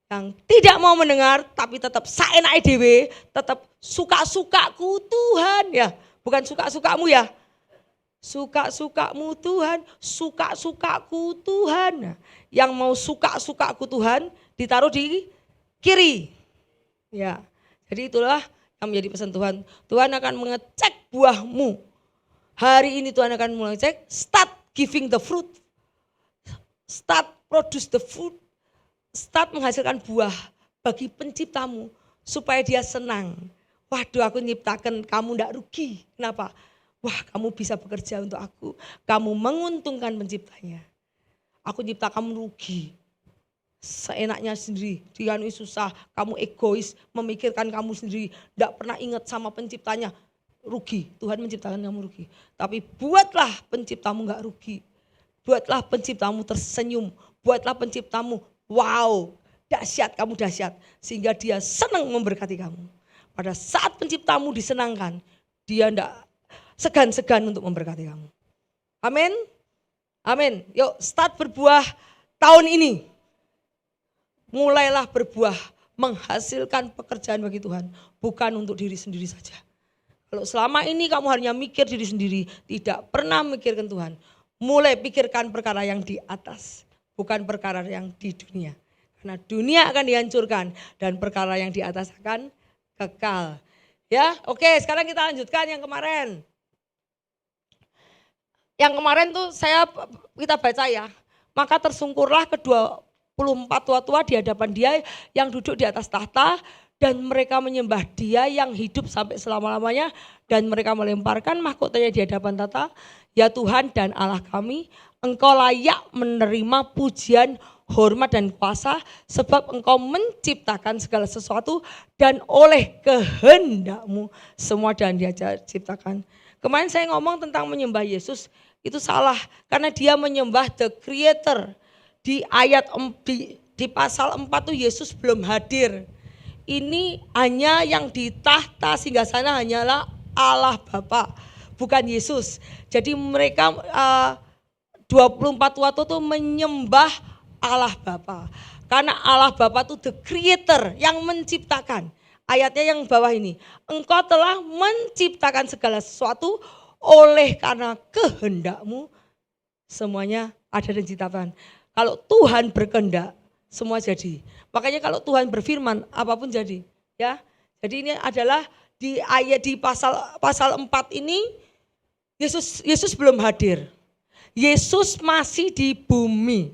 Yang tidak mau mendengar tapi tetap saenake dhewe, tetap suka-sukaku Tuhan ya, bukan suka-sukamu ya. Suka-sukamu Tuhan, suka-sukaku Tuhan. Nah, yang mau suka-sukaku Tuhan ditaruh di kiri. Ya, jadi itulah yang menjadi pesan Tuhan. Tuhan akan mengecek buahmu. Hari ini Tuhan akan mengecek, start giving the fruit. Start produce the fruit. Start menghasilkan buah bagi penciptamu supaya dia senang. Waduh, aku nyiptakan kamu ndak rugi. Kenapa? Wah, kamu bisa bekerja untuk aku. Kamu menguntungkan penciptanya. Aku nyipta kamu rugi. Seenaknya sendiri, dia susah, kamu egois, memikirkan kamu sendiri, ndak pernah ingat sama penciptanya. Rugi, Tuhan menciptakan kamu rugi. Tapi buatlah penciptamu gak rugi. Buatlah penciptamu tersenyum. Buatlah penciptamu, wow, dahsyat, kamu dahsyat. Sehingga dia senang memberkati kamu. Pada saat penciptamu disenangkan, dia ndak segan-segan untuk memberkati kamu. Amin. Amin. Yuk start berbuah tahun ini. Mulailah berbuah, menghasilkan pekerjaan bagi Tuhan. Bukan untuk diri sendiri saja. Kalau selama ini kamu hanya mikir diri sendiri, tidak pernah mikirkan Tuhan. Mulai pikirkan perkara yang di atas, bukan perkara yang di dunia. Karena dunia akan dihancurkan dan perkara yang di atas akan kekal. Ya, oke, sekarang kita lanjutkan yang kemarin. Yang kemarin tuh kita baca ya. Maka tersungkurlah ke-24 tua-tua di hadapan dia yang duduk di atas tahta. Dan mereka menyembah dia yang hidup sampai selama-lamanya. Dan mereka melemparkan mahkotanya di hadapan tahta. Ya Tuhan dan Allah kami, Engkau layak menerima pujian, hormat dan kuasa. Sebab Engkau menciptakan segala sesuatu. Dan oleh kehendak-Mu semua dan dia ciptakan. Kemarin saya ngomong tentang menyembah Yesus. Itu salah karena dia menyembah the creator. Di ayat di pasal 4 tuh Yesus belum hadir. Ini hanya yang di tahta singgasana hanyalah Allah Bapa, bukan Yesus. Jadi mereka 24 tua itu menyembah Allah Bapa. Karena Allah Bapa itu the creator yang menciptakan. Ayatnya yang bawah ini. Engkau telah menciptakan segala sesuatu oleh karena kehendak-Mu semuanya ada dan diciptakan. Kalau Tuhan berkehendak, semua jadi. Makanya kalau Tuhan berfirman, apapun jadi. Ya, jadi ini adalah di ayat di pasal 4 ini Yesus belum hadir. Yesus masih di bumi.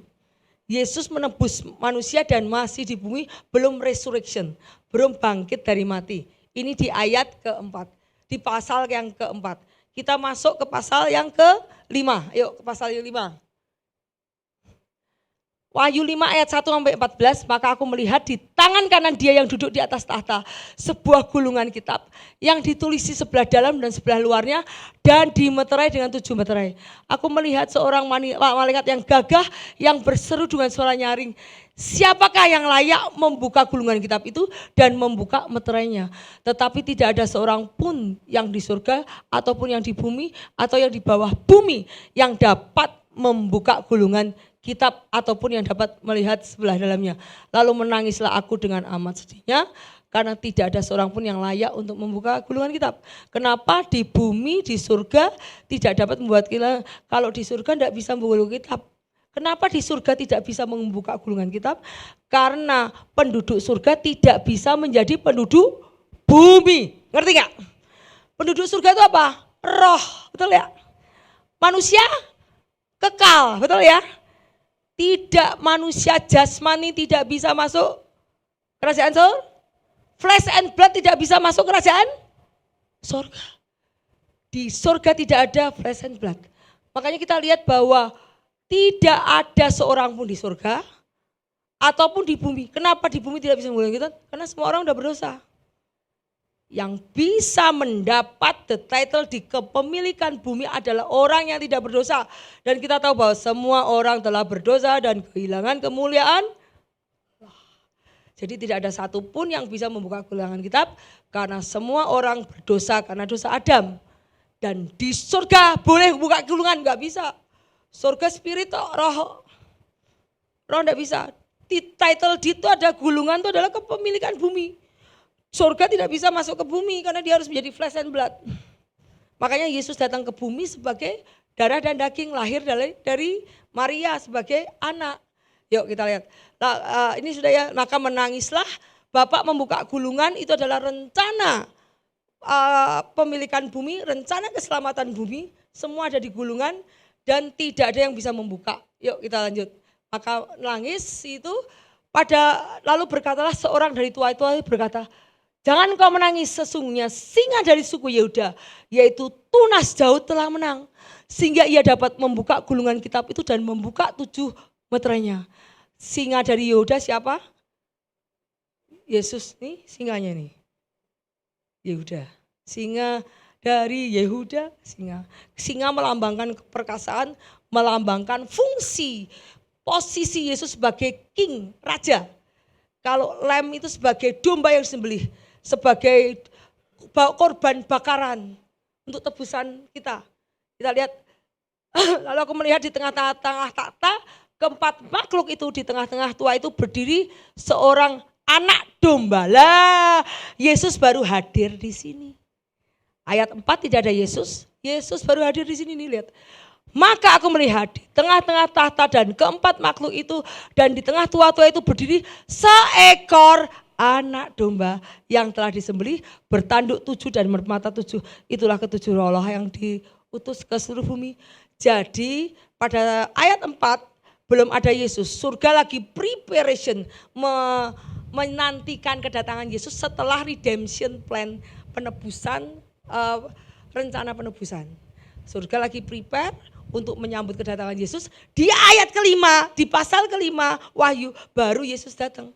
Yesus menebus manusia dan masih di bumi, belum resurrection, belum bangkit dari mati. Ini di ayat keempat, di pasal yang keempat. Kita masuk ke pasal yang ke-5. Yuk ke pasal yang 5. Wahyu 5 ayat 1 sampai 14, maka aku melihat di tangan kanan dia yang duduk di atas tahta sebuah gulungan kitab yang ditulisi sebelah dalam dan sebelah luarnya dan dimeterai dengan 7 meterai. Aku melihat seorang malaikat yang gagah yang berseru dengan suara nyaring. Siapakah yang layak membuka gulungan kitab itu dan membuka meterainya? Tetapi tidak ada seorang pun yang di surga ataupun yang di bumi atau yang di bawah bumi yang dapat membuka gulungan kitab ataupun yang dapat melihat sebelah dalamnya. Lalu menangislah aku dengan amat sedihnya karena tidak ada seorang pun yang layak untuk membuka gulungan kitab. Kenapa di bumi, di surga tidak dapat membuat kita, kalau di surga tidak bisa membuka kitab. Kenapa di surga tidak bisa membuka gulungan kitab? Karena penduduk surga tidak bisa menjadi penduduk bumi. Ngerti gak? Penduduk surga itu apa? Roh, betul ya? Manusia kekal, betul ya? Tidak, manusia jasmani tidak bisa masuk kerajaan surga. Flesh and blood tidak bisa masuk kerajaan surga. Di surga tidak ada flesh and blood. Makanya kita lihat bahwa tidak ada seorang pun di surga ataupun di bumi. Kenapa di bumi tidak bisa menggulung kita? Karena semua orang sudah berdosa. Yang bisa mendapat the title di kepemilikan bumi adalah orang yang tidak berdosa. Dan kita tahu bahwa semua orang telah berdosa dan kehilangan kemuliaan. Jadi tidak ada satupun yang bisa membuka gulungan kitab karena semua orang berdosa karena dosa Adam. Dan di surga boleh buka gulungan, enggak bisa. Surga spirit, roh enggak bisa. Di title itu ada gulungan, itu adalah kepemilikan bumi. Surga tidak bisa masuk ke bumi karena dia harus menjadi flesh and blood. Makanya Yesus datang ke bumi sebagai darah dan daging, lahir dari Maria sebagai anak. Yuk kita lihat. Nah, ini sudah ya, maka menangislah Bapak membuka gulungan, itu adalah rencana pemilikan bumi, rencana keselamatan bumi, semua ada di gulungan dan tidak ada yang bisa membuka. Yuk kita lanjut. Maka nangis itu lalu berkatalah seorang dari tua-tua berkata, jangan kau menangis, sesungguhnya singa dari suku Yehuda, yaitu Tunas Daud telah menang. Sehingga ia dapat membuka gulungan kitab itu dan membuka 7 meterainya. Singa dari Yehuda siapa? Yesus nih, singanya nih. Yehuda. Singa dari Yehuda, singa. Singa melambangkan keperkasaan, melambangkan fungsi, posisi Yesus sebagai king, raja. Kalau lem itu sebagai domba yang disembelih, sebagai korban bakaran untuk tebusan kita. Kita lihat, lalu aku melihat di tengah-tengah takhta, keempat makhluk itu di tengah-tengah tua itu berdiri seorang anak domba. Lah, Yesus baru hadir di sini. Ayat 4 tidak ada Yesus, Yesus baru hadir di sini nih, lihat. Maka aku melihat di tengah-tengah tahta dan keempat makhluk itu dan di tengah tua-tua itu berdiri seekor anak domba yang telah disembelih, bertanduk 7 dan bermata 7. Itulah ketujuh roh Allah yang diutus ke seluruh bumi. Jadi pada ayat 4 belum ada Yesus, surga lagi preparation, menantikan kedatangan Yesus setelah redemption plan, penebusan, rencana penebusan. Surga lagi prepare untuk menyambut kedatangan Yesus. Di ayat kelima, di pasal kelima Wahyu, baru Yesus datang.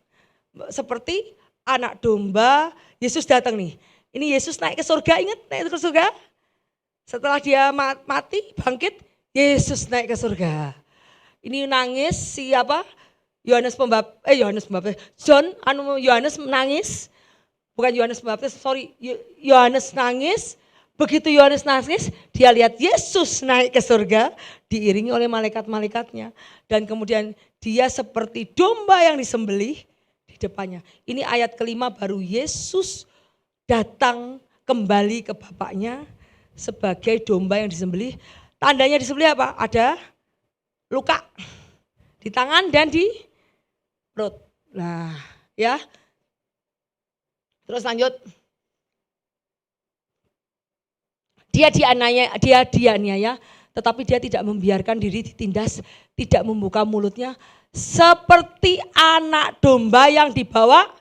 Seperti anak domba, Yesus datang nih. Ini Yesus naik ke surga, ingat naik ke surga? Setelah dia mati, bangkit, Yesus naik ke surga. Ini nangis siapa? Yohanes Pembaptis, Yohanes nangis, bukan Yohanes Pembaptis, Yohanes nangis. Begitu Yohanes nangis, dia lihat Yesus naik ke surga, diiringi oleh malaikat-malaikatnya. Dan kemudian dia seperti domba yang disembelih di depannya. Ini ayat kelima, baru Yesus datang kembali ke Bapaknya sebagai domba yang disembelih. Tandanya disembelih apa? Ada luka di tangan dan di perut. Nah, ya. Terus lanjut. Dia dianiaya, tetapi dia tidak membiarkan diri ditindas, tidak membuka mulutnya, seperti anak domba yang dibawa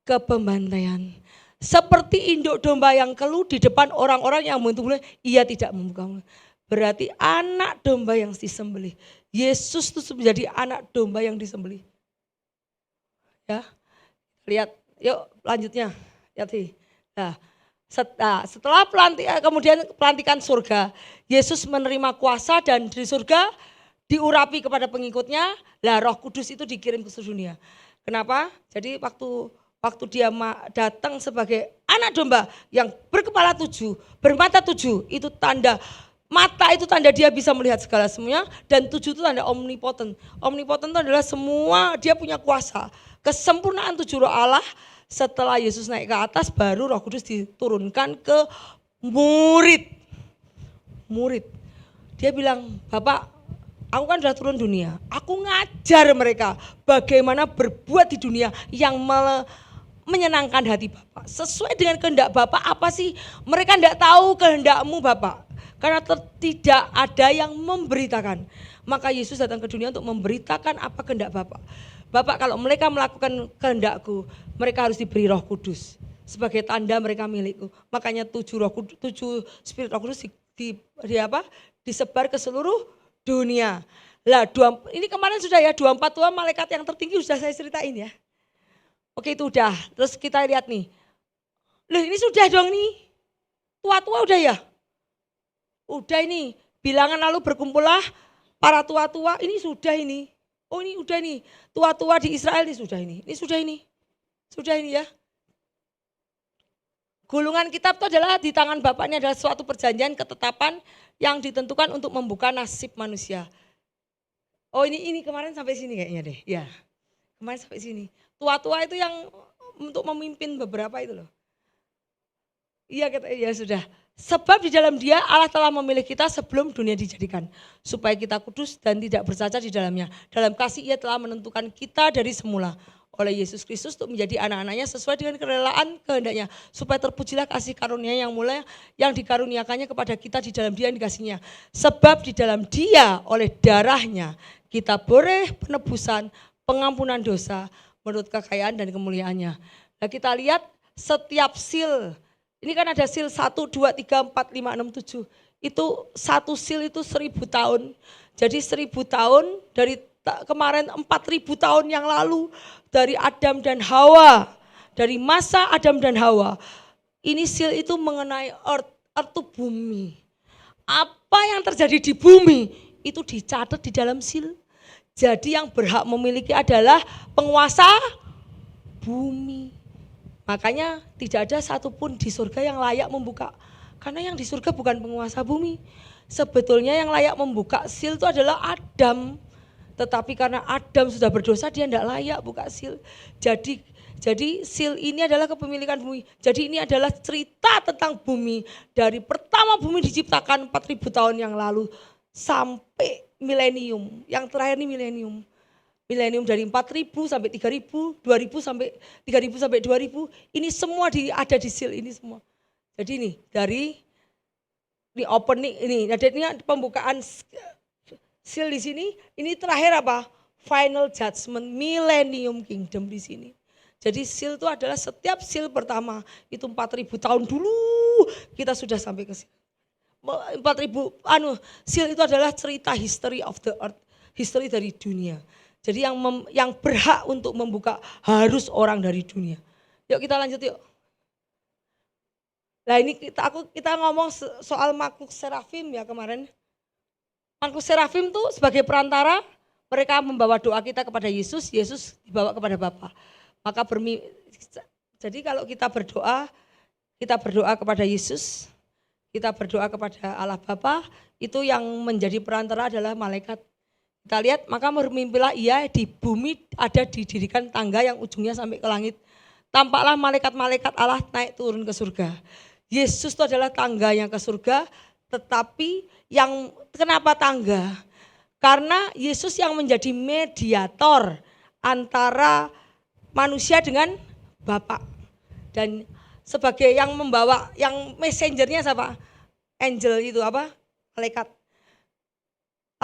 ke pembantaian. Seperti induk domba yang keluh di depan orang-orang yang menunggu, ia tidak membuka mulut. Berarti anak domba yang disembelih. Yesus itu menjadi anak domba yang disembelih. Ya, lihat, yuk lanjutnya, lihat sih. Nah, setelah kemudian pelantikan surga, Yesus menerima kuasa dan di surga diurapi kepada pengikutnya. Lah Roh Kudus itu dikirim ke seluruh dunia. Kenapa? Jadi waktu dia datang sebagai anak domba yang berkepala 7, bermata 7, itu tanda. Mata itu tanda dia bisa melihat segala semuanya, dan 7 itu tanda omnipotent. Omnipotent itu adalah semua, dia punya kuasa. Kesempurnaan 7 roh Allah. Setelah Yesus naik ke atas, baru Roh Kudus diturunkan ke murid. Dia bilang, Bapak, aku kan sudah turun dunia. Aku ngajar mereka bagaimana berbuat di dunia yang menyenangkan hati Bapak. Sesuai dengan kehendak Bapak, apa sih? Mereka tidak tahu kehendakmu Bapak. Karena tidak ada yang memberitakan. Maka Yesus datang ke dunia untuk memberitakan apa kehendak Bapak. Bapak, kalau mereka melakukan kehendakku, mereka harus diberi Roh Kudus. Sebagai tanda mereka milikku. Makanya 7 Spirit Roh Kudus disebar ke seluruh dunia. Lah, ini kemarin sudah ya, 24 tua malaikat yang tertinggi sudah saya ceritain ya. Oke, itu udah. Terus kita lihat nih. Loh, ini sudah dong nih. Tua-tua udah ya? Udah ini. Bilangan lalu berkumpullah para tua-tua, ini sudah ini. Oh ini udah nih, tua-tua di Israel ini sudah ini. Ini sudah ini. Sudah ini ya. Gulungan kitab itu adalah di tangan Bapaknya adalah suatu perjanjian ketetapan yang ditentukan untuk membuka nasib manusia. Oh ini kemarin sampai sini kayaknya deh. Ya, kemarin sampai sini. Tua-tua itu yang untuk memimpin beberapa itu loh. Iya ya sudah. Sebab di dalam Dia Allah telah memilih kita sebelum dunia dijadikan, supaya kita kudus dan tidak bercacat di dalamnya. Dalam kasih Ia telah menentukan kita dari semula oleh Yesus Kristus untuk menjadi anak-anaknya sesuai dengan kerelaan kehendaknya, supaya terpujilah kasih karunia yang mulia yang dikaruniakannya kepada kita di dalam Dia yang dikasihnya. Sebab di dalam Dia oleh darahnya kita boleh penebusan, pengampunan dosa menurut kekayaan dan kemuliaannya. Nah, kita lihat setiap seal. Ini kan ada seal 1, 2, 3, 4, 5, 6, 7. Itu satu seal itu 1000 tahun. Jadi 1000 tahun dari kemarin 4000 tahun yang lalu. Dari Adam dan Hawa. Dari masa Adam dan Hawa. Ini seal itu mengenai earth itu bumi. Apa yang terjadi di bumi itu dicatat di dalam seal. Jadi yang berhak memiliki adalah penguasa bumi. Makanya tidak ada satupun di surga yang layak membuka. Karena yang di surga bukan penguasa bumi. Sebetulnya yang layak membuka seal itu adalah Adam. Tetapi karena Adam sudah berdosa, dia tidak layak buka seal. Jadi seal ini adalah kepemilikan bumi. Jadi ini adalah cerita tentang bumi. Dari pertama bumi diciptakan 4000 tahun yang lalu sampai milenium. Yang terakhir ini milenium. Milenium dari 4000 sampai 3000, 2000 sampai 3000 sampai 2000, ini semua ada di seal ini semua. Jadi ini dari ini opening ini, ada ini pembukaan seal di sini, ini terakhir apa? Final judgment, millennium kingdom di sini. Jadi seal itu adalah setiap seal pertama itu 4000 tahun dulu kita sudah sampai ke seal. 4000 seal itu adalah cerita history of the earth, history dari dunia. Jadi yang berhak untuk membuka harus orang dari dunia. Yuk kita lanjut yuk. Nah ini kita ngomong soal makhluk serafim ya kemarin. Makhluk serafim tuh sebagai perantara, mereka membawa doa kita kepada Yesus, Yesus dibawa kepada Bapa. Maka jadi kalau kita berdoa kepada Yesus, kita berdoa kepada Allah Bapa, itu yang menjadi perantara adalah malaikat. Kita lihat, maka bermimpilah ia di bumi ada didirikan tangga yang ujungnya sampai ke langit. Tampaklah malaikat-malaikat Allah naik turun ke surga. Yesus itu adalah tangga yang ke surga, tetapi yang kenapa tangga? Karena Yesus yang menjadi mediator antara manusia dengan Bapa. Dan sebagai yang membawa, yang messengernya siapa? Angel itu apa? Malaikat.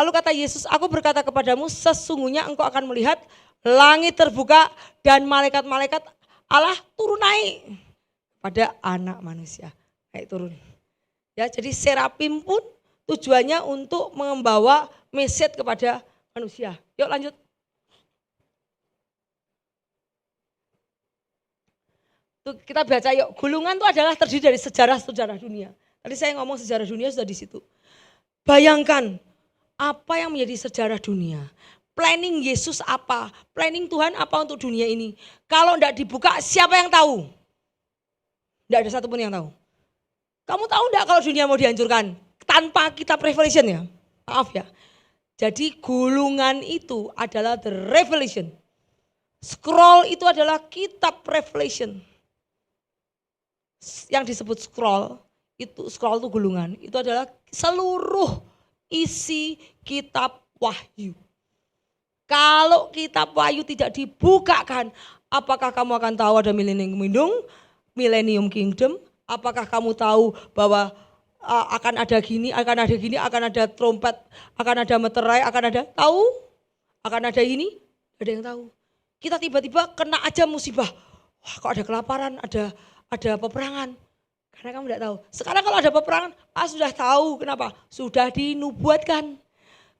Lalu kata Yesus, aku berkata kepadamu sesungguhnya engkau akan melihat langit terbuka dan malaikat-malaikat Allah turun naik pada anak manusia. Naik turun. Ya, jadi serafim pun tujuannya untuk membawa message kepada manusia. Yuk lanjut. Tuh, kita baca yuk. Gulungan itu adalah terdiri dari sejarah-sejarah dunia. Tadi saya ngomong sejarah dunia sudah di situ. Bayangkan apa yang menjadi sejarah dunia. Planning Yesus apa? Planning Tuhan apa untuk dunia ini? Kalau tidak dibuka siapa yang tahu? Tidak ada satupun yang tahu. Kamu tahu tidak kalau dunia mau dihancurkan? Tanpa kitab Revelation ya? Maaf ya. Jadi gulungan itu adalah the Revelation. Scroll itu adalah kitab Revelation. Yang disebut scroll itu gulungan. Itu adalah seluruh isi kitab Wahyu. Kalau kitab Wahyu tidak dibukakan, apakah kamu akan tahu ada millennium kingdom? Apakah kamu tahu bahwa akan ada gini, akan ada trompet, akan ada meterai, akan ada tahu? Akan ada ini? Ada yang tahu. Kita tiba-tiba kena aja musibah. Wah, kok ada kelaparan, ada peperangan. Karena kamu tidak tahu. Sekarang kalau ada peperangan, sudah tahu. Kenapa? Sudah dinubuatkan.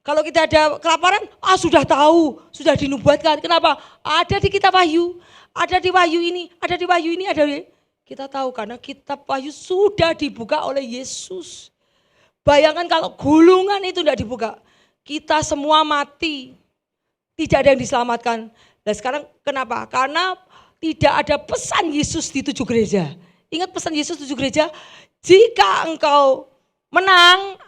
Kalau kita ada kelaparan, sudah tahu. Sudah dinubuatkan. Kenapa? Ada di kitab Wahyu. Ada di Wahyu ini, ada di Wahyu ini, ada di... Kita tahu karena kitab Wahyu sudah dibuka oleh Yesus. Bayangkan kalau gulungan itu tidak dibuka. Kita semua mati. Tidak ada yang diselamatkan. Nah sekarang kenapa? Karena tidak ada pesan Yesus di 7 gereja. Ingat pesan Yesus 7 gereja, jika engkau menang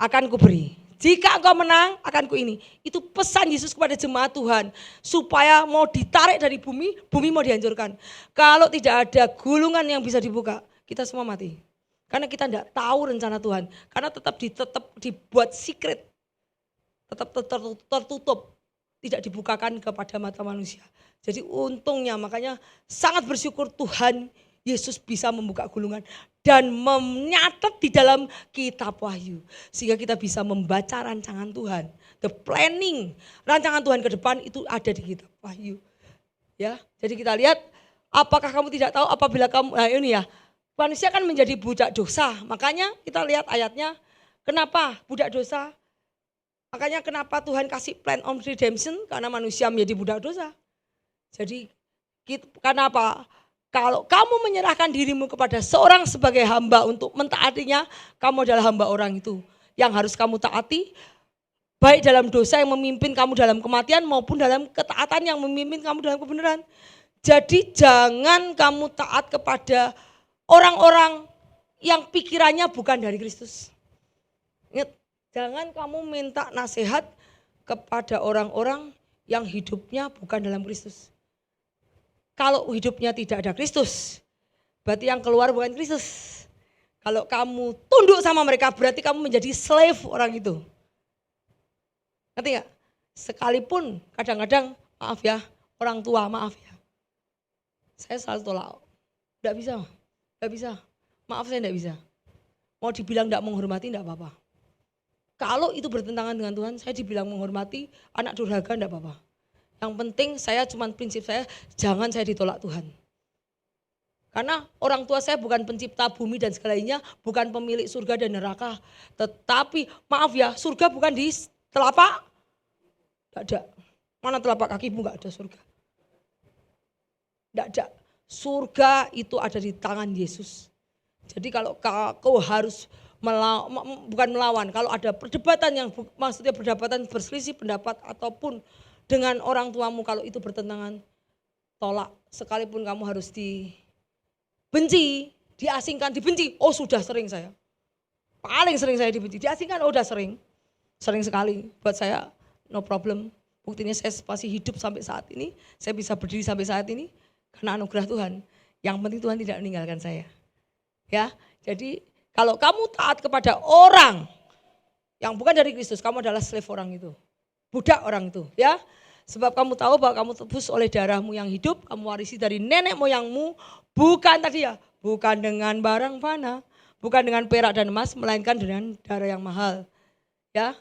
akan kuberi. Jika engkau menang akan ku ini. Itu pesan Yesus kepada jemaat Tuhan. Supaya mau ditarik dari bumi mau dihancurkan. Kalau tidak ada gulungan yang bisa dibuka, kita semua mati. Karena kita tidak tahu rencana Tuhan. Karena tetap dibuat secret. Tetap tertutup. Tidak dibukakan kepada mata manusia. Jadi untungnya makanya sangat bersyukur Tuhan Yesus bisa membuka gulungan. Dan menyatat di dalam kitab Wahyu. Sehingga kita bisa membaca rancangan Tuhan. The planning, rancangan Tuhan ke depan itu ada di kitab Wahyu. Ya, jadi kita lihat apakah kamu tidak tahu apabila kamu, nah ini ya, manusia kan menjadi budak dosa. Makanya kita lihat ayatnya, kenapa budak dosa? Makanya kenapa Tuhan kasih plan of redemption? Karena manusia menjadi budak dosa. Jadi karena apa? Kalau kamu menyerahkan dirimu kepada seorang sebagai hamba untuk mentaatinya, kamu adalah hamba orang itu. Yang harus kamu taati, baik dalam dosa yang memimpin kamu dalam kematian maupun dalam ketaatan yang memimpin kamu dalam kebenaran. Jadi jangan kamu taat kepada orang-orang yang pikirannya bukan dari Kristus. Ingat, jangan kamu minta nasihat kepada orang-orang yang hidupnya bukan dalam Kristus. Kalau hidupnya tidak ada Kristus, berarti yang keluar bukan Kristus. Kalau kamu tunduk sama mereka, berarti kamu menjadi slave orang itu. Ngerti gak? Sekalipun kadang-kadang, maaf ya, orang tua maaf ya. Saya selalu tolak, gak bisa. Maaf saya gak bisa. Mau dibilang gak menghormati gak apa-apa. Kalau itu bertentangan dengan Tuhan, saya dibilang menghormati, anak durhaka gak apa-apa. Yang penting prinsip saya, jangan saya ditolak Tuhan. Karena orang tua saya bukan pencipta bumi dan segalanya, bukan pemilik surga dan neraka. Tetapi maaf ya, surga bukan di telapak, tidak ada. Mana telapak kakimu nggak ada surga? Tidak ada. Surga itu ada di tangan Yesus. Jadi kalau kau harus bukan melawan, kalau ada perdebatan yang maksudnya perdebatan berselisih pendapat ataupun dengan orang tuamu, kalau itu bertentangan, tolak. Sekalipun kamu harus dibenci, diasingkan, dibenci. Oh sudah sering saya. Paling sering saya dibenci, diasingkan udah sering. Sering sekali buat saya, no problem. Buktinya saya masih hidup sampai saat ini, saya bisa berdiri sampai saat ini karena anugerah Tuhan. Yang penting Tuhan tidak meninggalkan saya. Ya, jadi kalau kamu taat kepada orang yang bukan dari Kristus, kamu adalah slave orang itu, budak orang itu. Ya, sebab kamu tahu bahwa kamu tebus oleh darahmu yang hidup, kamu warisi dari nenek moyangmu, bukan tadi ya, bukan dengan barang fana, bukan dengan perak dan emas, melainkan dengan darah yang mahal. Ya.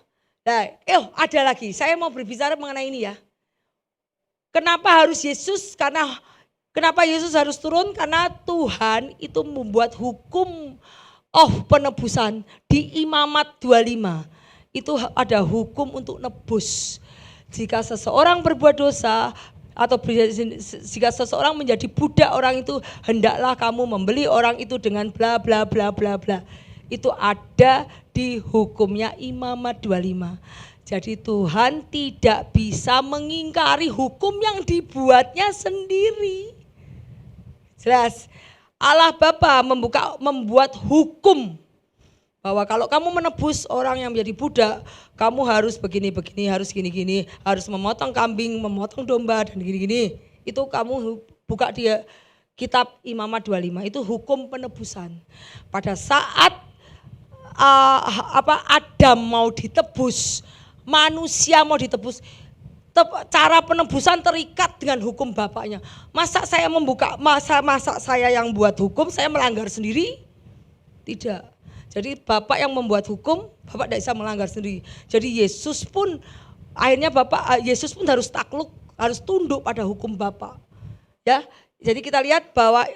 Nah, ada lagi, saya mau berbicara mengenai ini ya. Kenapa harus Yesus? Kenapa Yesus harus turun? Karena Tuhan itu membuat hukum penebusan di Imamat 25. Itu ada hukum untuk nebus. Jika seseorang berbuat dosa atau jika seseorang menjadi budak orang itu, hendaklah kamu membeli orang itu dengan bla bla bla bla bla. Itu ada di hukumnya Imamat 25. Jadi Tuhan tidak bisa mengingkari hukum yang dibuatnya sendiri. Jelas, Allah Bapa membuat hukum bahwa kalau kamu menebus orang yang menjadi budak, kamu harus begini-begini, harus gini-gini, harus memotong kambing, memotong domba dan gini-gini. Itu kamu buka dia kitab Imamat 25, itu hukum penebusan. Pada saat Adam mau ditebus, manusia mau ditebus, cara penebusan terikat dengan hukum bapaknya. Masa saya masa saya yang buat hukum, saya melanggar sendiri? Tidak. Jadi bapak yang membuat hukum, bapak tidak bisa melanggar sendiri. Jadi Yesus pun akhirnya Yesus pun harus takluk, harus tunduk pada hukum bapak. Ya, jadi kita lihat bahwa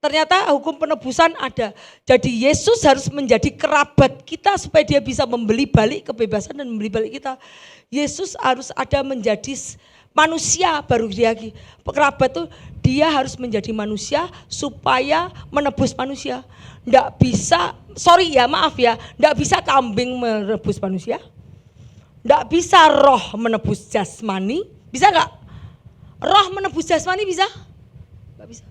ternyata hukum penebusan ada. Jadi Yesus harus menjadi kerabat kita supaya dia bisa membeli balik kebebasan dan membeli balik kita. Yesus harus ada menjadi manusia baru dia lagi. Kerabat tuh dia harus menjadi manusia supaya menebus manusia. Nggak bisa, maaf ya, nggak bisa kambing menebus manusia. Nggak bisa roh menebus jasmani, bisa nggak? Roh menebus jasmani bisa? Nggak bisa.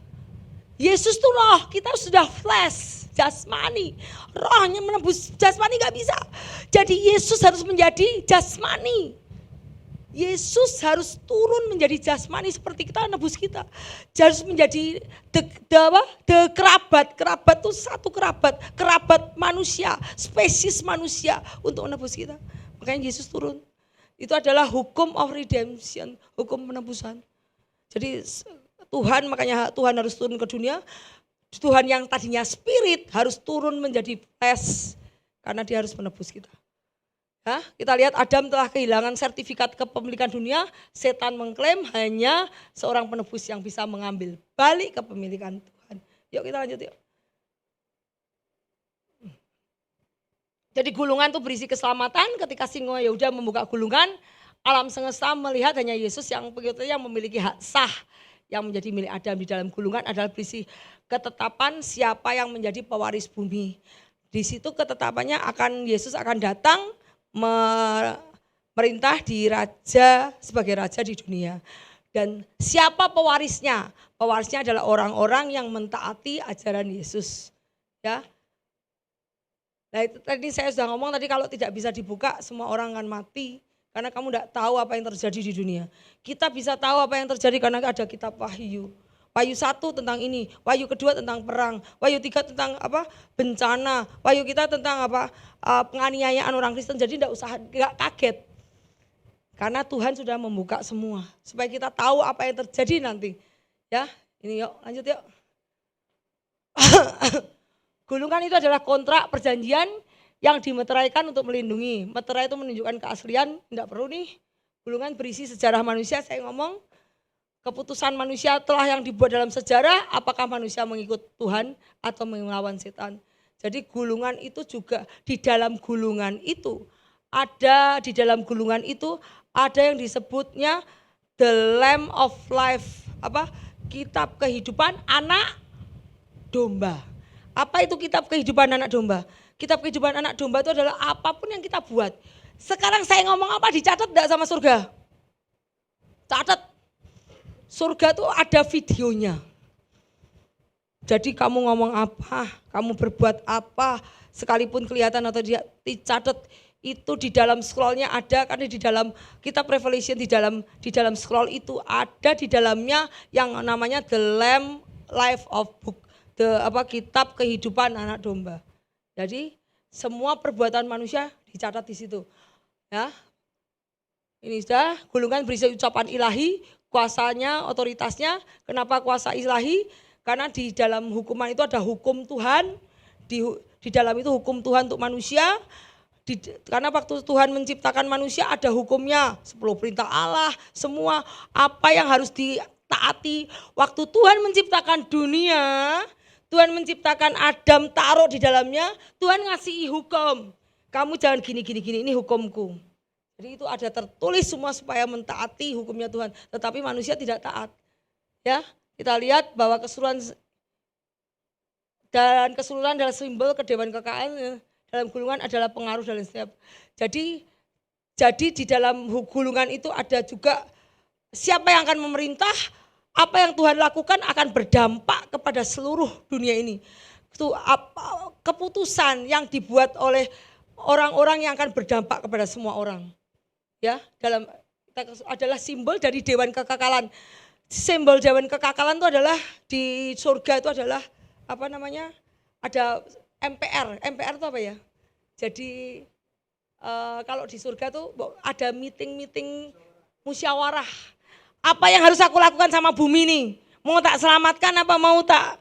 Yesus tuh roh, kita sudah flesh, jasmani. Rohnya menebus jasmani gak bisa. Jadi Yesus harus menjadi jasmani. Yesus harus turun menjadi jasmani seperti kita, nebus kita. Harus menjadi the kerabat. Kerabat itu satu kerabat manusia, spesies manusia untuk menebus kita. Makanya Yesus turun. Itu adalah hukum of redemption, hukum penebusan. Jadi makanya Tuhan harus turun ke dunia. Tuhan yang tadinya spirit harus turun menjadi flesh karena dia harus menebus kita. Ya, kita lihat Adam telah kehilangan sertifikat kepemilikan dunia, setan mengklaim hanya seorang penebus yang bisa mengambil balik kepemilikan Tuhan. Yuk kita lanjut yuk. Jadi gulungan itu berisi keselamatan. Ketika singo Yehuda membuka gulungan, alam semesta melihat hanya Yesus yang memiliki hak sah yang menjadi milik Adam. Di dalam gulungan adalah berisi ketetapan siapa yang menjadi pewaris bumi. Di situ ketetapannya Yesus akan datang merintah sebagai raja di dunia. Dan siapa pewarisnya? Pewarisnya adalah orang-orang yang mentaati ajaran Yesus. Ya. Nah itu tadi saya sudah ngomong tadi, kalau tidak bisa dibuka semua orang akan mati. Karena kamu tidak tahu apa yang terjadi di dunia. Kita bisa tahu apa yang terjadi karena ada kitab Wahyu. Wahyu 1 tentang ini, Wahyu kedua tentang perang, Wahyu 3 tentang bencana, Wahyu kita tentang penganiayaan orang Kristen. Jadi enggak kaget. Karena Tuhan sudah membuka semua supaya kita tahu apa yang terjadi nanti. Ya, ini yuk lanjut yuk. Gulungan itu adalah kontrak perjanjian yang dimeteraikan untuk melindungi. Meterai itu menunjukkan keaslian, tidak perlu nih. Gulungan berisi sejarah manusia, saya ngomong. Keputusan manusia telah yang dibuat dalam sejarah, apakah manusia mengikut Tuhan atau melawan setan. Jadi gulungan itu juga di dalam gulungan itu ada yang disebutnya the Lamb of Life, kitab kehidupan anak domba. Apa itu kitab kehidupan anak domba? Kitab kehidupan anak domba itu adalah apapun yang kita buat. Sekarang saya ngomong apa dicatat enggak sama surga? Catat. Surga itu ada videonya. Jadi kamu ngomong apa, kamu berbuat apa, sekalipun kelihatan atau tidak dicatat, itu di dalam scrollnya ada. Karena di dalam kitab Revelation, di dalam scroll itu ada di dalamnya yang namanya the Lamb Life of Book, kitab kehidupan anak domba. Jadi semua perbuatan manusia dicatat di situ. Ya. Ini sudah gulungan berisi ucapan ilahi, kuasanya, otoritasnya. Kenapa kuasa ilahi? Karena di dalam hukuman itu ada hukum Tuhan. Di dalam itu hukum Tuhan untuk manusia. Karena waktu Tuhan menciptakan manusia ada hukumnya. 10 perintah Allah, semua apa yang harus ditaati. Waktu Tuhan menciptakan dunia, Tuhan menciptakan Adam, taruh di dalamnya, Tuhan ngasih hukum. Kamu jangan gini, ini hukumku. Jadi itu ada tertulis semua supaya mentaati hukumnya Tuhan. Tetapi manusia tidak taat. Ya, kita lihat bahwa keseluruhan adalah simbol kedewahan kekayaan. Dalam gulungan adalah pengaruh dalam setiap. Jadi di dalam gulungan itu ada juga siapa yang akan memerintah, apa yang Tuhan lakukan akan berdampak kepada seluruh dunia ini. Itu keputusan yang dibuat oleh orang-orang yang akan berdampak kepada semua orang. Ya, adalah simbol dari dewan kekekalan. Simbol dewan kekekalan itu adalah di surga itu adalah ada MPR. MPR itu apa ya? Jadi kalau di surga tuh ada meeting musyawarah. Apa yang harus aku lakukan sama bumi ini? Mau tak selamatkan apa mau tak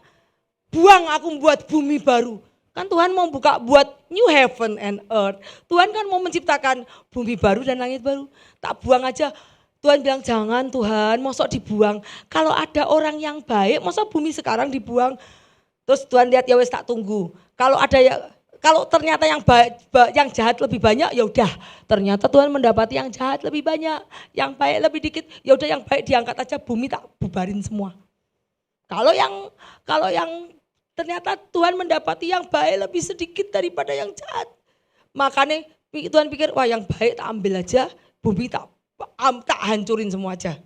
buang aku buat bumi baru? Kan Tuhan mau buat new heaven and earth. Tuhan kan mau menciptakan bumi baru dan langit baru. Tak buang aja. Tuhan bilang jangan Tuhan, mosok dibuang. Kalau ada orang yang baik, mosok bumi sekarang dibuang. Terus Tuhan lihat ya wes tak tunggu. Kalau ternyata yang jahat lebih banyak, ya udah. Ternyata Tuhan mendapati yang jahat lebih banyak, yang baik lebih dikit. Ya udah yang baik diangkat aja, bumi tak bubarin semua. Kalau yang ternyata Tuhan mendapati yang baik lebih sedikit daripada yang jahat. Makanya Tuhan pikir, wah yang baik tak ambil aja, bumi tak hancurin semua aja.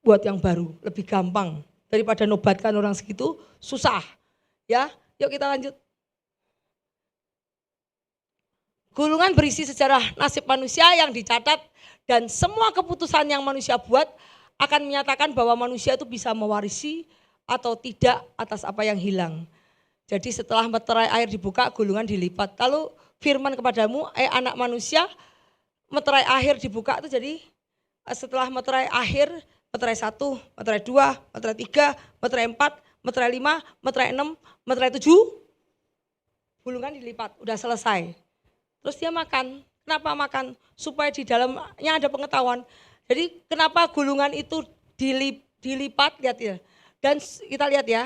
Buat yang baru, lebih gampang. Daripada nobatkan orang segitu, susah. Ya, yuk kita lanjut. Gulungan berisi sejarah nasib manusia yang dicatat dan semua keputusan yang manusia buat akan menyatakan bahwa manusia itu bisa mewarisi atau tidak atas apa yang hilang. Jadi setelah meterai air dibuka, gulungan dilipat. Lalu firman kepadamu, anak manusia, meterai akhir dibuka itu jadi setelah meterai akhir, meterai 1, meterai 2, meterai 3, meterai 4, meterai 5, meterai 6, meterai 7, gulungan dilipat, udah selesai. Terus dia makan. Kenapa makan? Supaya di dalamnya ada pengetahuan. Jadi kenapa gulungan itu dilipat, lihat ya. Dan kita lihat ya.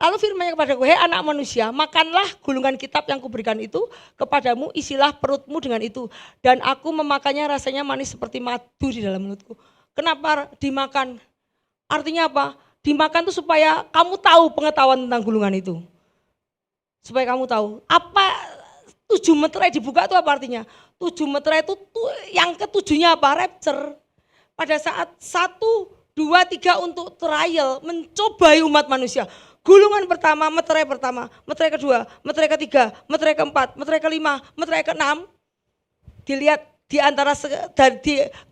Lalu firman-Nya kepadaku, hei anak manusia, makanlah gulungan kitab yang kuberikan itu kepadamu, isilah perutmu dengan itu. Dan aku memakannya rasanya manis seperti madu di dalam mulutku. Kenapa dimakan? Artinya apa? Dimakan itu supaya kamu tahu pengetahuan tentang gulungan itu. Supaya kamu tahu. Apa 7 meterai dibuka itu apa artinya? 7 meterai itu yang ketujuhnya apa? Rapture. Pada saat 1, 2, 3 untuk trial, mencobai umat manusia. Gulungan pertama, meterai kedua, meterai ketiga, meterai keempat, meterai kelima, meterai keenam. Dilihat di antara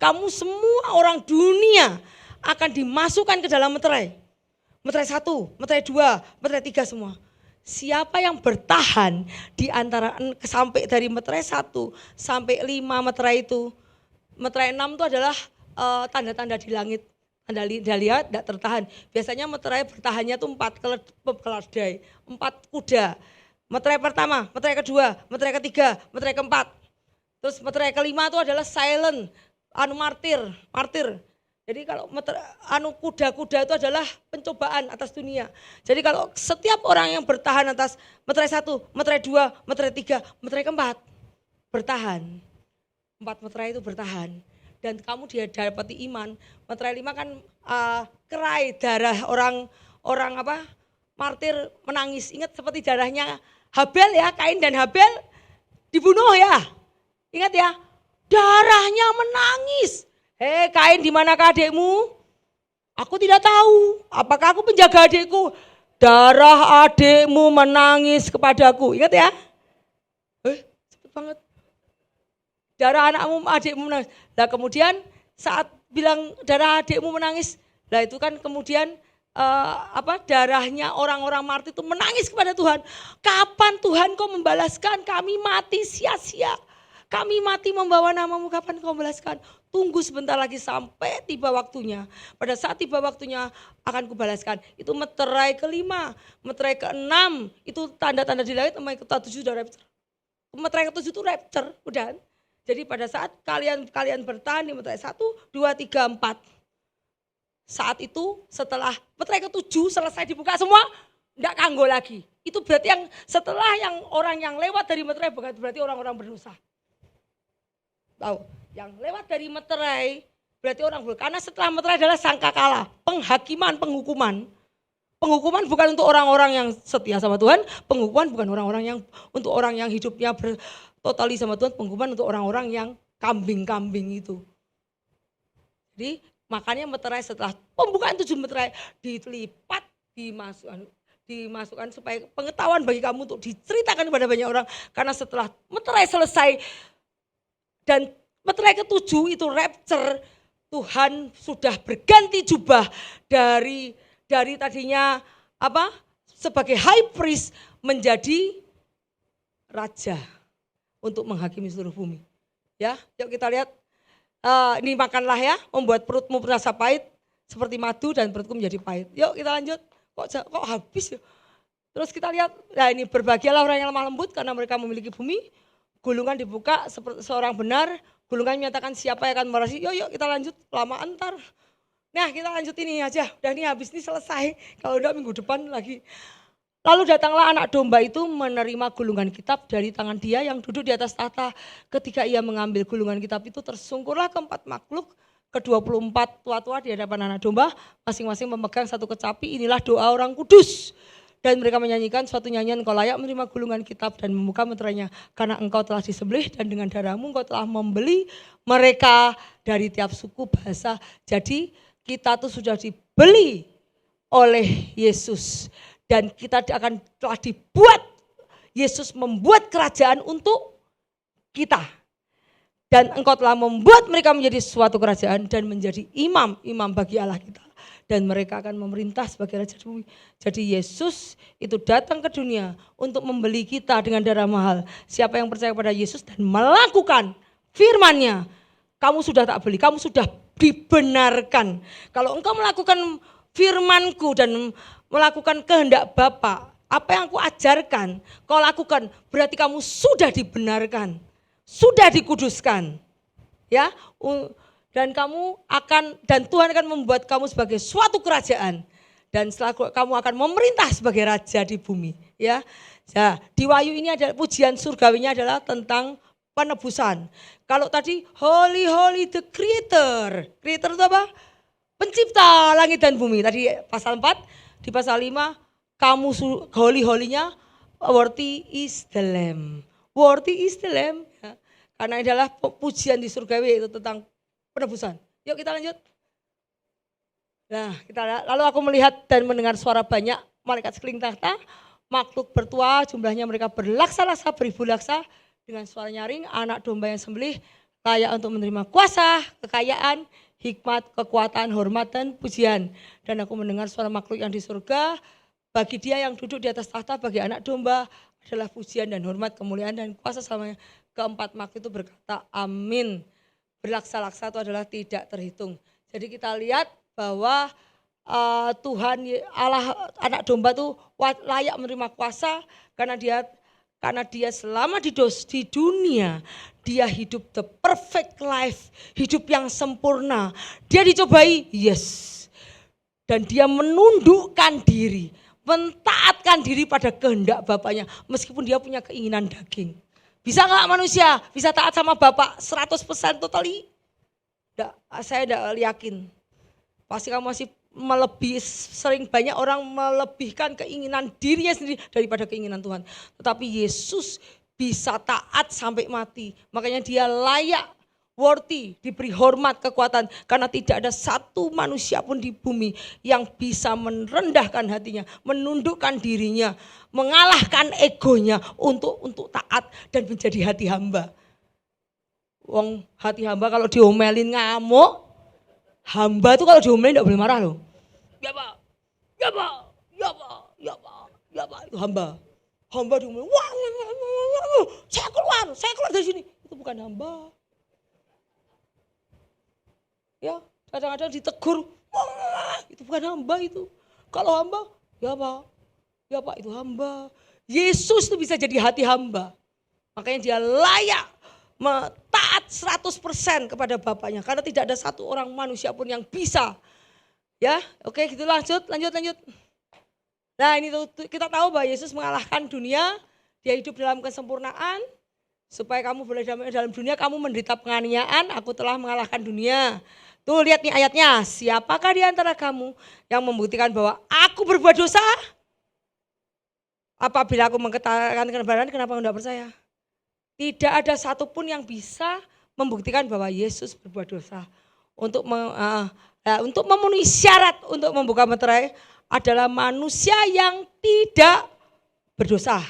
kamu semua orang dunia akan dimasukkan ke dalam meterai. Meterai 1, meterai 2, meterai 3 semua. Siapa yang bertahan di antara sampai dari meterai 1 sampai 5 meterai itu. Meterai 6 itu adalah tanda-tanda di langit. Anda lihat tidak tertahan. Biasanya meterai bertahannya itu 4 keledai, 4 kuda. Meterai pertama, meterai kedua, meterai ketiga, meterai keempat. Terus meterai kelima itu adalah silent, martir. Jadi kalau kuda-kuda itu adalah pencobaan atas dunia. Jadi kalau setiap orang yang bertahan atas meterai 1, meterai 2, meterai 3, meterai keempat, bertahan. 4 meterai itu bertahan. Dan kamu dia dapati iman. Meterai 5 kan kerai darah orang apa? Martir menangis. Ingat seperti darahnya Habel ya, Kain dan Habel dibunuh ya. Ingat ya, darahnya menangis. Hei Kain, di manakah adikmu? Aku tidak tahu. Apakah aku penjaga adikku? Darah adikmu menangis kepadaku. Ingat ya? Cepet banget. Darah anakmu, adikmu menangis. Nah kemudian saat bilang darah adikmu menangis, nah itu kan kemudian darahnya orang-orang martir itu menangis kepada Tuhan. Kapan Tuhan kau membalaskan? Kami mati sia-sia. Kami mati membawa namamu, kapan kau membalaskan? Tunggu sebentar lagi sampai tiba waktunya. Pada saat tiba waktunya akan kubalaskan. Itu meterai kelima, meterai keenam, itu tanda-tanda di langit, meterai ke-7 sudah rapture. Meterai ke-7 itu rapture, udah. Jadi pada saat kalian bertahan di meterai 1, 2, 3, 4. Saat itu setelah meterai ke-7 selesai dibuka semua, enggak kanggo lagi. Itu berarti yang setelah yang orang yang lewat dari meterai berarti orang-orang berdosa. Tahu, yang lewat dari meterai berarti orang berdosa. Karena setelah meterai adalah sangkakala, penghakiman, penghukuman. Penghukuman bukan untuk orang-orang yang setia sama Tuhan, penghukuman bukan untuk orang yang hidupnya totali sama Tuhan, penghukuman untuk orang-orang yang kambing-kambing itu. Jadi makanya meterai setelah pembukaan 7 meterai dilipat, dimasukkan supaya pengetahuan bagi kamu untuk diceritakan kepada banyak orang. Karena setelah meterai selesai dan meterai ke-7 itu rapture, Tuhan sudah berganti jubah dari tadinya sebagai high priest menjadi raja. Untuk menghakimi seluruh bumi. Ya, yuk kita lihat. Ini makanlah ya, membuat perutmu terasa pahit seperti madu dan perutku menjadi pahit. Yuk kita lanjut. Kok habis ya? Terus kita lihat. Nah ini berbahagialah orang yang lemah lembut karena mereka memiliki bumi. Gulungan dibuka seperti seorang benar. Gulungan menyatakan siapa yang akan mewarisi. Yuk kita lanjut. Lama antar. Nah kita lanjut ini aja. Udah ini habis ini selesai. Kalau udah minggu depan lagi. Lalu datanglah anak domba itu menerima gulungan kitab dari tangan dia yang duduk di atas tahta. Ketika ia mengambil gulungan kitab itu tersungkurlah keempat makhluk. Ke-24 tua-tua di hadapan anak domba. Masing-masing memegang satu kecapi. Inilah doa orang kudus. Dan mereka menyanyikan suatu nyanyian, engkau layak menerima gulungan kitab dan membuka meterainya. Karena engkau telah disembelih dan dengan darahmu engkau telah membeli mereka dari tiap suku bahasa. Jadi kita tuh sudah dibeli oleh Yesus. Dan kita telah dibuat Yesus membuat kerajaan untuk kita. Dan Engkau telah membuat mereka menjadi suatu kerajaan dan menjadi imam bagi Allah kita. Dan mereka akan memerintah sebagai raja di bumi. Jadi Yesus itu datang ke dunia untuk membeli kita dengan darah mahal. Siapa yang percaya pada Yesus dan melakukan firman-Nya, kamu sudah tak beli, kamu sudah dibenarkan. Kalau engkau melakukan firman-Ku dan melakukan kehendak Bapa, apa yang aku ajarkan, kau lakukan, berarti kamu sudah dibenarkan, sudah dikuduskan. Ya, dan Tuhan akan membuat kamu sebagai suatu kerajaan dan setelah kamu akan memerintah sebagai raja di bumi, ya. Nah, di Wahyu ini adalah pujian surgawinya adalah tentang penebusan. Kalau tadi holy holy the creator. Creator itu apa? Pencipta langit dan bumi. Tadi pasal 4, di pasal 5 kamu holy holinya worthy is the lamb. Worthy is the lamb, ya. Karena adalah pujian di surgawi itu tentang penebusan. Yuk kita lanjut. Nah, lalu aku melihat dan mendengar suara banyak malaikat sekeliling tahta, makhluk bertua, jumlahnya mereka berlaksa-laksa, beribu laksa, dengan suara nyaring, anak domba yang sembelih, layak untuk menerima kuasa, kekayaan, hikmat, kekuatan, hormat, dan pujian. Dan aku mendengar suara makhluk yang di surga, bagi dia yang duduk di atas tahta, bagi anak domba adalah pujian dan hormat, kemuliaan, dan kuasa selamanya. Keempat makhluk itu berkata, amin. Berlaksa-laksa itu adalah tidak terhitung. Jadi kita lihat bahwa Tuhan Allah anak domba itu layak menerima kuasa karena dia selama di dunia dia hidup the perfect life, hidup yang sempurna. Dia dicobai, yes. Dan dia menundukkan diri, mentaatkan diri pada kehendak Bapaknya meskipun dia punya keinginan daging. Bisa gak manusia bisa taat sama Bapak 100% totally? Saya tidak yakin. Pasti kamu masih sering banyak orang melebihkan keinginan dirinya sendiri daripada keinginan Tuhan. Tetapi Yesus bisa taat sampai mati. Makanya dia layak, worthy, diberi hormat, kekuatan. Karena tidak ada satu manusia pun di bumi yang bisa merendahkan hatinya, menundukkan dirinya, mengalahkan egonya untuk taat dan menjadi hati hamba. Wong hati hamba kalau diomelin ngamuk, hamba tuh kalau diomelin tidak boleh marah loh. Ya Pak, ya Pak, ya Pak, ya Pak, ya Pak, itu hamba. Hamba diomelin, wah, saya keluar dari sini. Itu bukan hamba. Ya, kadang-kadang ditegur, itu bukan hamba itu. Kalau hamba, ya Pak itu hamba. Yesus itu bisa jadi hati hamba. Makanya dia layak taat 100% kepada Bapaknya. Karena tidak ada satu orang manusia pun yang bisa. Ya, oke gitu lanjut. Nah ini tuh kita tahu bahwa Yesus mengalahkan dunia. Dia hidup dalam kesempurnaan. Supaya kamu boleh dalam dunia kamu menderita penganiayaan. Aku telah mengalahkan dunia. Tuh lihat nih ayatnya, siapakah di antara kamu yang membuktikan bahwa aku berbuat dosa? Apabila aku mengatakan kebenaran, kenapa enggak percaya? Tidak ada satupun yang bisa membuktikan bahwa Yesus berbuat dosa. Untuk memenuhi syarat untuk membuka meterai adalah manusia yang tidak berdosa,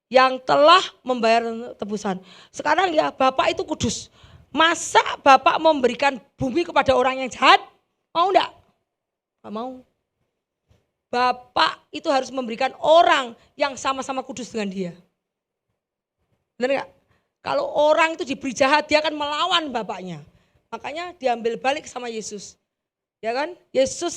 yang telah membayar tebusan. Sekarang ya Bapak itu kudus. Masa Bapak memberikan bumi kepada orang yang jahat? Mau enggak? Enggak mau. Bapak itu harus memberikan orang yang sama-sama kudus dengan dia. Benar enggak? Kalau orang itu diberi jahat, dia akan melawan Bapaknya. Makanya diambil balik sama Yesus. Ya kan? Yesus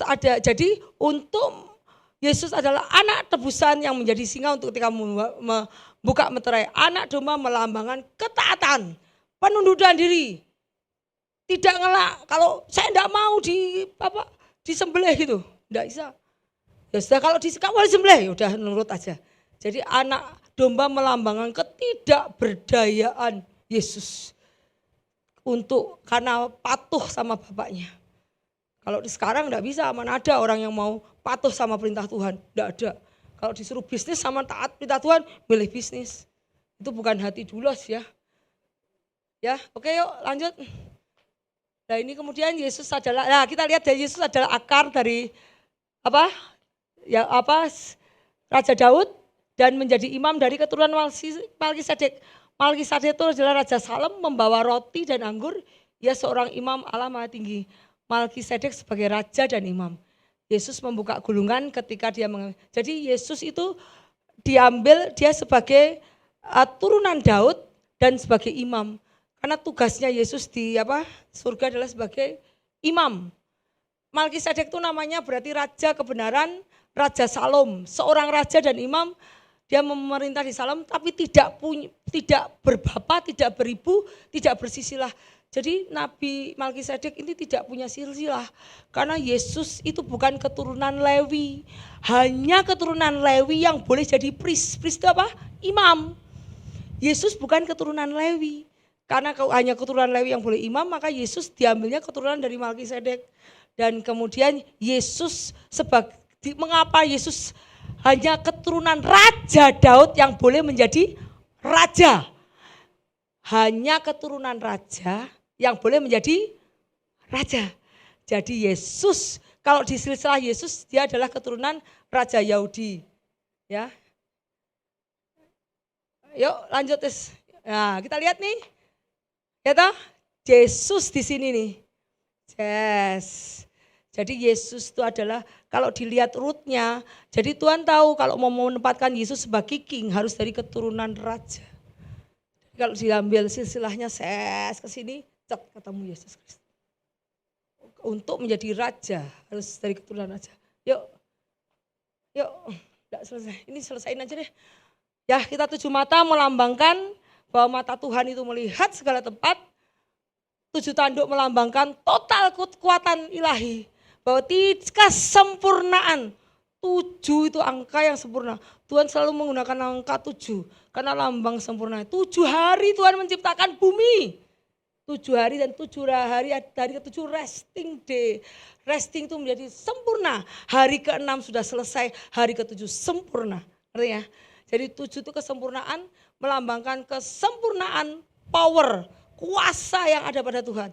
adalah anak tebusan yang menjadi singa untuk ketika membuka meterai. Anak domba melambangkan ketaatan. Penundukan diri, tidak ngelak. Kalau saya tidak mau disembelih gitu, tidak bisa. Ya sudah kalau disembelih, ya udah nurut aja. Jadi anak domba melambangkan ketidakberdayaan Yesus karena patuh sama Bapaknya. Kalau sekarang tidak bisa, mana ada orang yang mau patuh sama perintah Tuhan, tidak ada. Kalau disuruh bisnis sama taat perintah Tuhan, milih bisnis. Itu bukan hati dulos ya. Ya, oke yuk lanjut. Nah ini kemudian Yesus adalah, nah kita lihat dari Yesus adalah akar dari Raja Daud, dan menjadi imam dari keturunan Malkisedek. Malkisedek itu adalah Raja Salem membawa roti dan anggur. Ia seorang imam Allah Maha Tinggi. Malkisedek sebagai raja dan imam. Yesus membuka gulungan ketika dia jadi Yesus itu diambil dia sebagai turunan Daud dan sebagai imam. Karena tugasnya Yesus di surga adalah sebagai imam. Malkisedek itu namanya berarti raja kebenaran, Raja Salom, seorang raja dan imam. Dia memerintah di Salem tapi tidak berbapa, tidak beribu, tidak bersisilah. Jadi Nabi Malkisedek ini tidak punya silsilah. Karena Yesus itu bukan keturunan Lewi. Hanya keturunan Lewi yang boleh jadi priest. Priest itu apa? Imam. Yesus bukan keturunan Lewi. Karena hanya keturunan Lewi yang boleh imam, maka Yesus diambilnya keturunan dari Malkisedek. Dan kemudian Yesus mengapa Yesus hanya keturunan Raja Daud yang boleh menjadi raja? Hanya keturunan raja yang boleh menjadi raja. Jadi Yesus, kalau di silsilah Yesus dia adalah keturunan Raja Yahudi. Ya. Yuk lanjut. Nah, kita lihat nih. Ya toh? Yesus di sini nih. Yes. Jadi Yesus itu adalah kalau dilihat rootnya, jadi Tuhan tahu kalau mau menempatkan Yesus sebagai king harus dari keturunan raja. Kalau diambil silsilahnya ses ke sini, ketemu Yesus Kristus. Untuk menjadi raja harus dari keturunan raja. Yuk, enggak selesai. Ini selesaiin aja deh. Ya, kita 7 mata melambangkan bahwa mata Tuhan itu melihat segala tempat. 7 tanduk melambangkan total kekuatan ilahi. Bahwa kesempurnaan. 7 itu angka yang sempurna. Tuhan selalu menggunakan angka 7. Karena lambang sempurna. 7 hari Tuhan menciptakan bumi. 7 hari dan 7 hari ke-7 resting day. Resting itu menjadi sempurna. Hari ke-6 sudah selesai, hari ke-7 sempurna. Ngerti ya? Jadi 7 itu kesempurnaan melambangkan kesempurnaan power, kuasa yang ada pada Tuhan.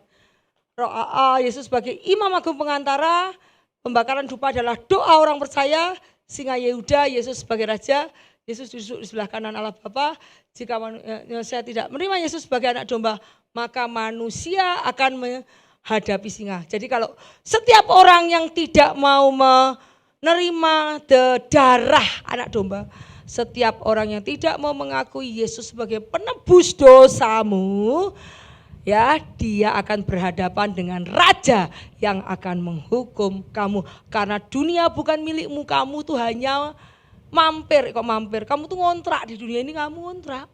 Yesus sebagai imam agung pengantara, pembakaran dupa adalah doa orang percaya, singa Yehuda, Yesus sebagai raja, Yesus duduk di sebelah kanan Allah Bapa. Jika manusia tidak menerima Yesus sebagai anak domba, maka manusia akan menghadapi singa. Jadi kalau setiap orang yang tidak mau menerima darah anak domba, setiap orang yang tidak mau mengakui Yesus sebagai penebus dosamu, ya dia akan berhadapan dengan raja yang akan menghukum kamu. Karena dunia bukan milikmu, kamu tuh hanya mampir. Kamu tuh ngontrak di dunia ini, kamu ngontrak.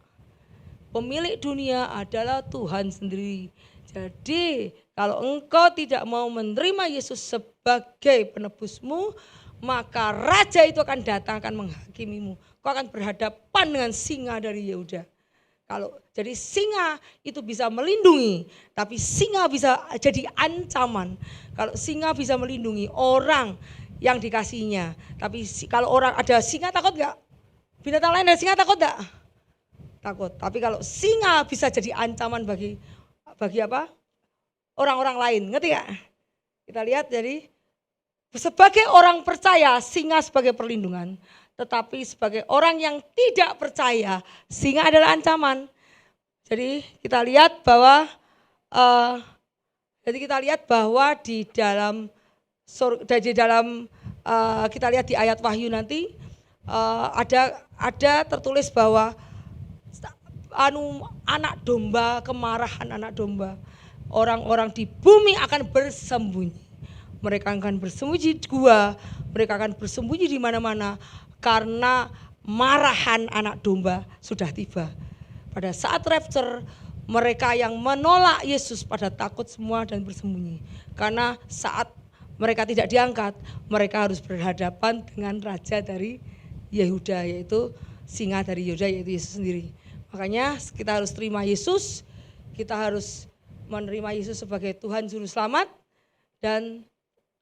Pemilik dunia adalah Tuhan sendiri. Jadi kalau engkau tidak mau menerima Yesus sebagai penebusmu, maka raja itu akan datang, akan menghakimimu. Kau akan berhadapan dengan singa dari Yehuda. Jadi singa itu bisa melindungi, tapi singa bisa jadi ancaman. Kalau singa bisa melindungi orang yang dikasihnya, tapi kalau orang ada singa takut gak? Binatang lain ada singa takut gak? Takut. Tapi kalau singa bisa jadi ancaman bagi apa? Orang-orang lain, ngerti gak? Kita lihat jadi sebagai orang percaya singa sebagai perlindungan. Tetapi sebagai orang yang tidak percaya, singa adalah ancaman. Jadi kita lihat bahwa di dalam kita lihat di ayat Wahyu nanti ada tertulis bahwa anak domba, kemarahan anak domba, orang-orang di bumi akan bersembunyi. Mereka akan bersembunyi di gua, mereka akan bersembunyi di mana-mana. Karena marahan anak domba sudah tiba. Pada saat rapture, mereka yang menolak Yesus pada takut semua dan bersembunyi. Karena saat mereka tidak diangkat, mereka harus berhadapan dengan raja dari Yehuda, yaitu singa dari Yehuda, yaitu Yesus sendiri. Makanya kita harus terima Yesus, kita harus menerima Yesus sebagai Tuhan Juru Selamat. Dan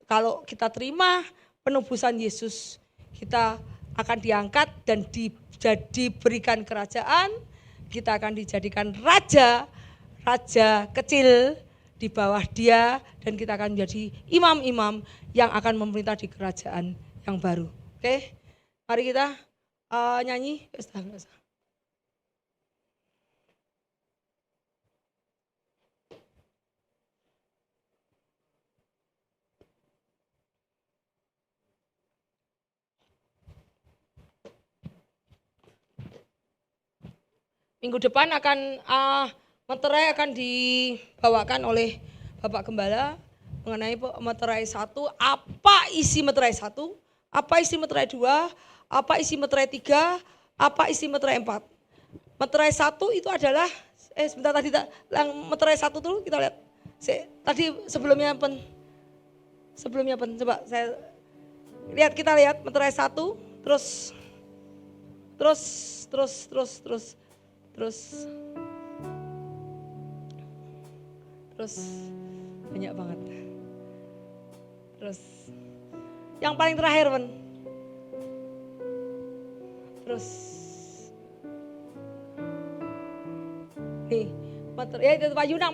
kalau kita terima penebusan Yesus, kita akan diangkat dan diberikan kerajaan, kita akan dijadikan raja kecil di bawah dia, dan kita akan menjadi imam-imam yang akan memerintah di kerajaan yang baru. Oke, mari kita Nyanyi, wis dah, wis. Minggu depan akan meterai akan dibawakan oleh Bapak Gembala mengenai meterai 1, apa isi meterai 1, apa isi meterai 2, apa isi meterai 3, apa isi meterai 4. Meterai 1 itu adalah sebentar tadi yang meterai 1 tuh kita lihat. Tadi sebelumnya coba saya lihat, kita lihat meterai 1 terus banyak banget. Terus yang paling terakhir, Men. Terus nih, ya itu Pak Yunam.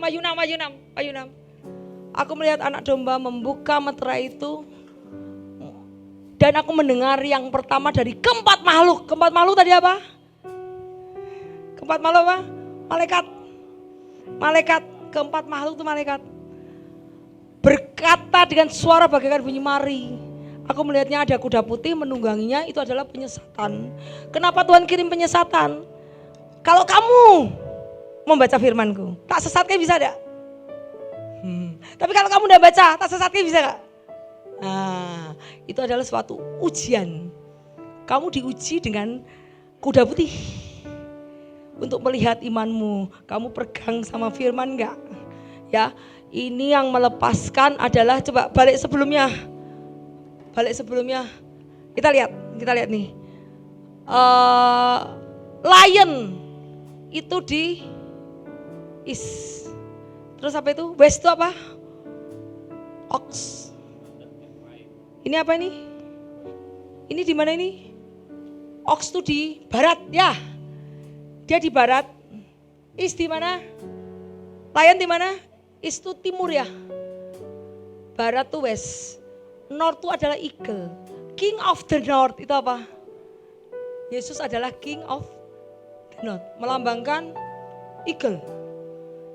Aku melihat anak domba membuka meterai itu dan aku mendengar yang pertama dari keempat makhluk. Keempat makhluk tadi apa? Keempat makhluk apa? Malaikat. Keempat makhluk itu malaikat. Berkata dengan suara bagaikan bunyi mari. Aku melihatnya ada kuda putih menungganginya, itu adalah penyesatan. Kenapa Tuhan kirim penyesatan? Kalau kamu membaca firmanku, tak sesatnya bisa enggak? Tapi kalau kamu udah baca, tak sesatnya bisa enggak? Nah, itu adalah suatu ujian. Kamu diuji dengan kuda putih. Untuk melihat imanmu, kamu pegang sama firman enggak? Ya, ini yang melepaskan adalah, coba balik sebelumnya. Kita lihat nih. Lion itu di east. Terus apa itu? West itu apa? Ox. Ini apa ini? Ini di mana ini? Ox itu di barat, ya. Dia di barat. East di mana? Lion di mana? East itu timur ya. Barat tuh west. North itu adalah eagle. King of the North itu apa? Yesus adalah King of the North. Melambangkan eagle.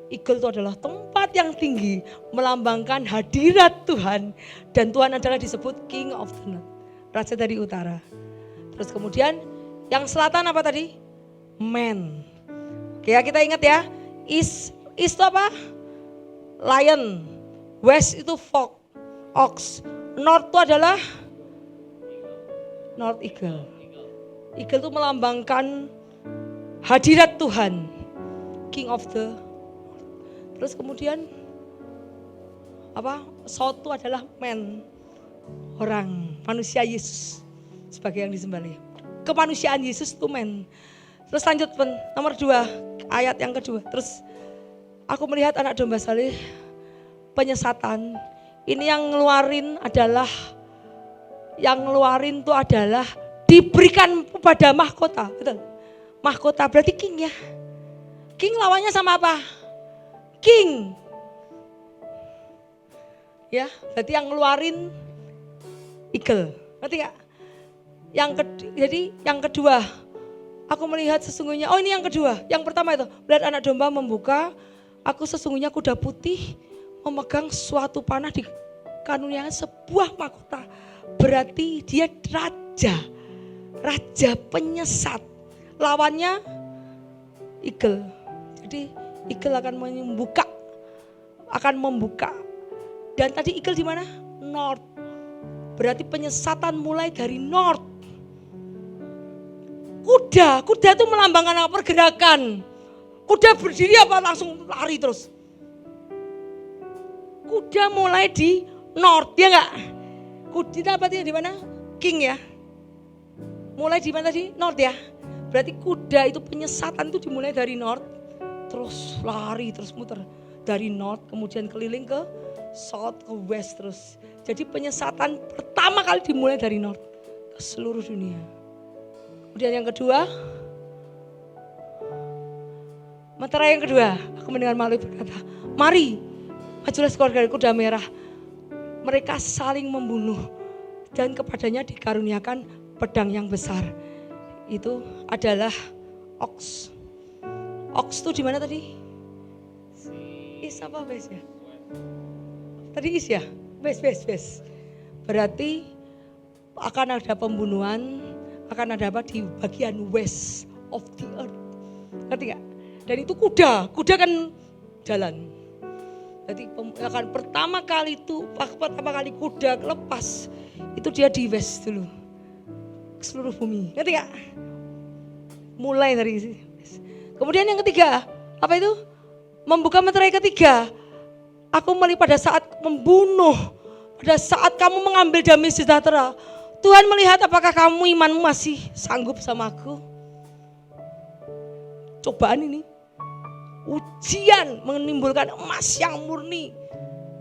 Eagle itu adalah tempat yang tinggi. Melambangkan hadirat Tuhan. Dan Tuhan adalah disebut King of the North. Raja dari utara. Terus kemudian yang selatan apa tadi? Man. Oke ya, kita ingat ya. East itu apa? Lion. West itu ox. North itu adalah North eagle. Eagle itu melambangkan hadirat Tuhan. King of the North. Terus kemudian apa? South itu adalah man. Orang, manusia Yesus sebagai yang disembelih. Kemanusiaan Yesus itu man. Terus lanjut nomor 2, ayat yang kedua. Terus aku melihat anak domba saleh penyesatan. Ini yang ngeluarin itu adalah diberikan kepada mahkota, betul? Mahkota berarti king ya. King lawannya sama apa? King. Ya, berarti yang ngeluarin eagle. Ngerti gak? Jadi yang kedua, aku melihat sesungguhnya, ini yang kedua. Yang pertama itu, melihat anak domba membuka, aku sesungguhnya kuda putih memegang suatu panah di kanunnya, sebuah mahkota. Berarti dia raja penyesat. Lawannya eagle. Jadi eagle akan membuka. Dan tadi eagle di mana? North. Berarti penyesatan mulai dari north. Kuda itu melambangkan apa? Pergerakan. Kuda berdiri apa langsung lari terus? Kuda mulai di north, ya enggak? Kuda berarti di mana? King ya. Mulai di mana tadi? North ya. Berarti kuda itu penyesatan itu dimulai dari north, terus lari, terus muter dari north, kemudian keliling ke south, ke west terus. Jadi penyesatan pertama kali dimulai dari north ke seluruh dunia. Kemudian yang kedua, meterai yang kedua, aku mendengar makhluk berkata, mari, majulah keluarga kuda merah. Mereka saling membunuh dan kepadanya dikaruniakan pedang yang besar. itu adalah ox. Ox itu di mana tadi? Is apa bes ya? Tadi is ya? Bes. Berarti akan ada pembunuhan, akan ada apa di bagian west of the earth. Ngerti gak? Dan itu kuda kan jalan. Jadi akan pertama kali kuda lepas, itu dia di west dulu. Seluruh bumi. Ngerti gak? Mulai dari sini. Kemudian yang ketiga, apa itu? Membuka meterai ketiga. Aku melihat pada saat membunuh, pada saat kamu mengambil damai sejahtera, Tuhan melihat apakah kamu imanmu masih sanggup sama aku. Cobaan ini, ujian menimbulkan emas yang murni.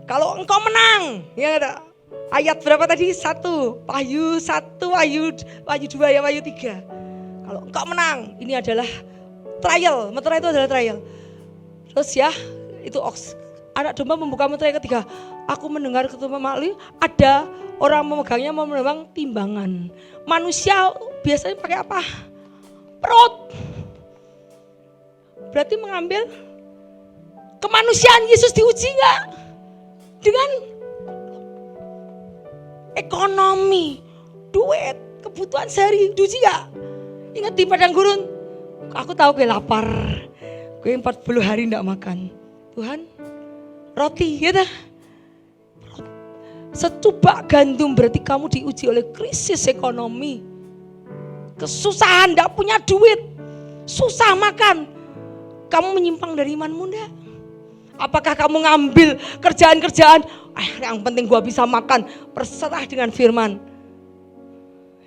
Kalau engkau menang, ya ada. Ayat berapa tadi? 1, Wahyu 1, Wahyu 2, ya Wahyu 3. Kalau engkau menang, ini adalah trial, meterai itu adalah trial. Terus ya, itu anak domba membuka meterai ketiga. Aku mendengar ketua Mali, ada orang memegangnya memang timbangan. Manusia biasanya pakai apa? Perut. Berarti mengambil kemanusiaan Yesus diuji gak? Dengan ekonomi, duit, kebutuhan sehari, diuji gak? Ingat di padang gurun, aku tahu gue lapar, gue 40 hari gak makan. Tuhan, roti ya dah. Secubak gandum berarti kamu diuji oleh krisis ekonomi. Kesusahan, gak punya duit, susah makan. Kamu menyimpang dari imanmu enggak? Apakah kamu ngambil kerjaan-kerjaan, yang penting gua bisa makan, berserah dengan firman.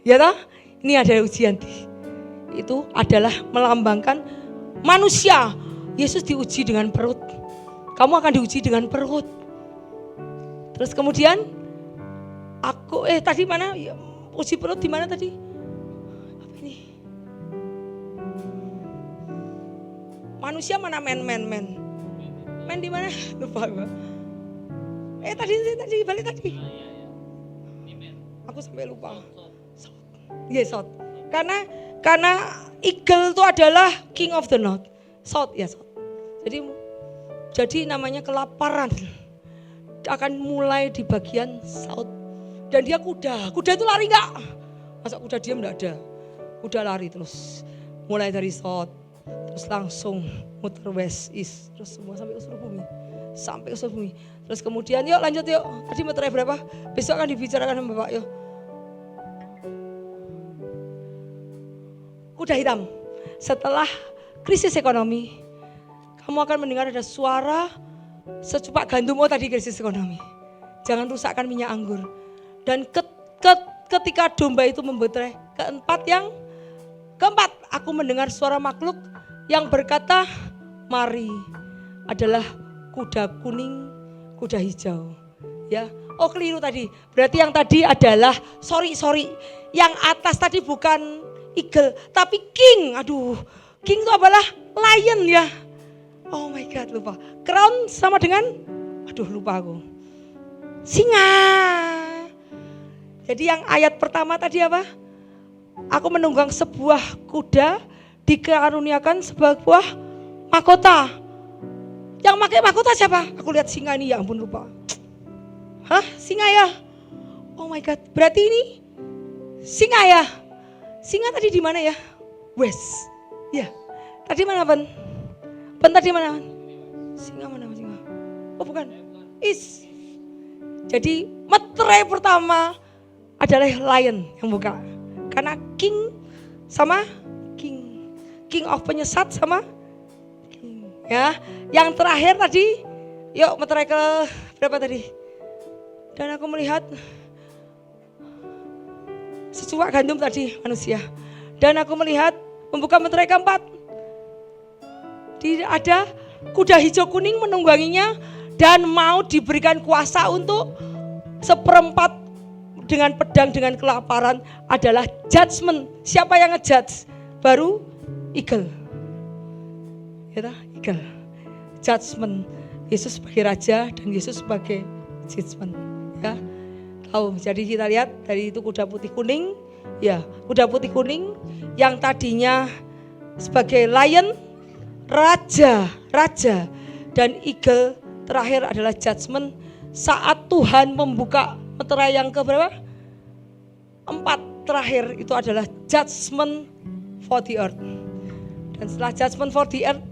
Ya toh? Ini ada ujian. Itu adalah melambangkan manusia. Yesus diuji dengan perut. Kamu akan diuji dengan perut. Terus kemudian tadi mana? Uji perut di mana tadi? Apa ini? Manusia mana men di mana? Lupa gua. Tadi balik tadi. Aku sampai lupa. South. Karena eagle itu adalah king of the north. South. Jadi namanya kelaparan akan mulai di bagian south. Dan dia kuda itu lari enggak? Masa kuda diam enggak ada? Kuda lari terus. Mulai dari south, terus langsung muter west, east, terus semua sampai ke seluruh bumi. Terus kemudian yuk lanjut yuk. Tadi meterai berapa? Besok akan dibicarakan sama Bapak yuk. Kuda hitam. Setelah krisis ekonomi, kamu akan mendengar ada suara secupak gandum. Oh tadi krisis ekonomi. Jangan rusakkan minyak anggur. Dan ketika domba itu membeterai keempat, aku mendengar suara makhluk yang berkata, mari. Adalah kuda kuning, kuda hijau. Ya, oh keliru tadi. Berarti yang tadi adalah sorry. Yang atas tadi bukan eagle, tapi king. King itu adalah lion ya. Oh my God, lupa. Crown sama dengan, lupa aku. Singa. Jadi yang ayat pertama tadi apa? Aku menunggang sebuah kuda dikaruniakan sebuah mahkota. Yang pakai mahkota siapa? Aku lihat singa ini, ya ampun lupa. Hah? Singa ya? Oh my God, berarti ini singa ya? Singa tadi di mana ya? West. Ya. Tadi mana Ben? Tadi mana? Singa mana singa? Oh bukan. Is. Jadi meterai pertama adalah lion yang buka. Karena king sama king. King of penyesat sama king. Ya. Yang terakhir tadi, yuk meterai ke berapa tadi? Dan aku melihat secupak gandum tadi manusia. Dan aku melihat membuka meterai keempat. Ada kuda hijau kuning menungganginya dan mau diberikan kuasa untuk seperempat dengan pedang dengan kelaparan adalah judgment. Siapa yang ngejudge? Baru eagle. Ya, eagle. Judgment. Yesus sebagai raja dan Yesus sebagai judgment. Ya. Tahu. Jadi kita lihat dari itu kuda putih kuning Ya, kuda putih kuning yang tadinya sebagai lion, raja, dan eagle terakhir adalah judgment saat Tuhan membuka meterai yang keberapa? 4 terakhir itu adalah judgment for the earth. Dan setelah judgment for the earth,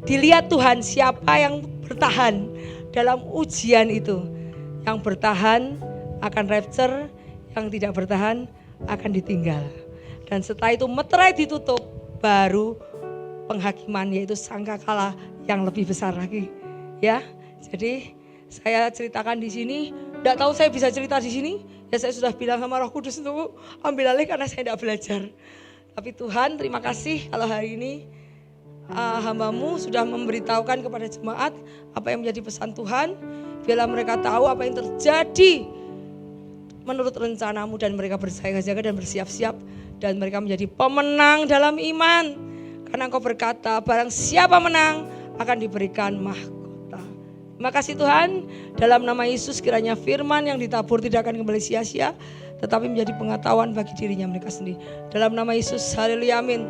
dilihat Tuhan siapa yang bertahan dalam ujian itu. Yang bertahan akan rapture, yang tidak bertahan akan ditinggal. Dan setelah itu meterai ditutup, baru penghakiman, yaitu sangkakala yang lebih besar lagi. Ya, jadi saya ceritakan di sini. Tidak tahu saya bisa cerita di sini. Ya saya sudah bilang sama Roh Kudus untuk ambil alih karena saya tidak belajar. Tapi Tuhan terima kasih kalau hari ini hamba-Mu sudah memberitahukan kepada jemaat apa yang menjadi pesan Tuhan. Biarlah mereka tahu apa yang terjadi menurut rencana-Mu dan mereka bersiaga-siaga dan bersiap-siap. Dan mereka menjadi pemenang dalam iman. Karena Engkau berkata barang siapa menang akan diberikan mahkota. Terima kasih Tuhan, dalam nama Yesus kiranya firman yang ditabur tidak akan kembali sia-sia, tetapi menjadi pengetahuan bagi dirinya mereka sendiri. Dalam nama Yesus, haleluya, amin.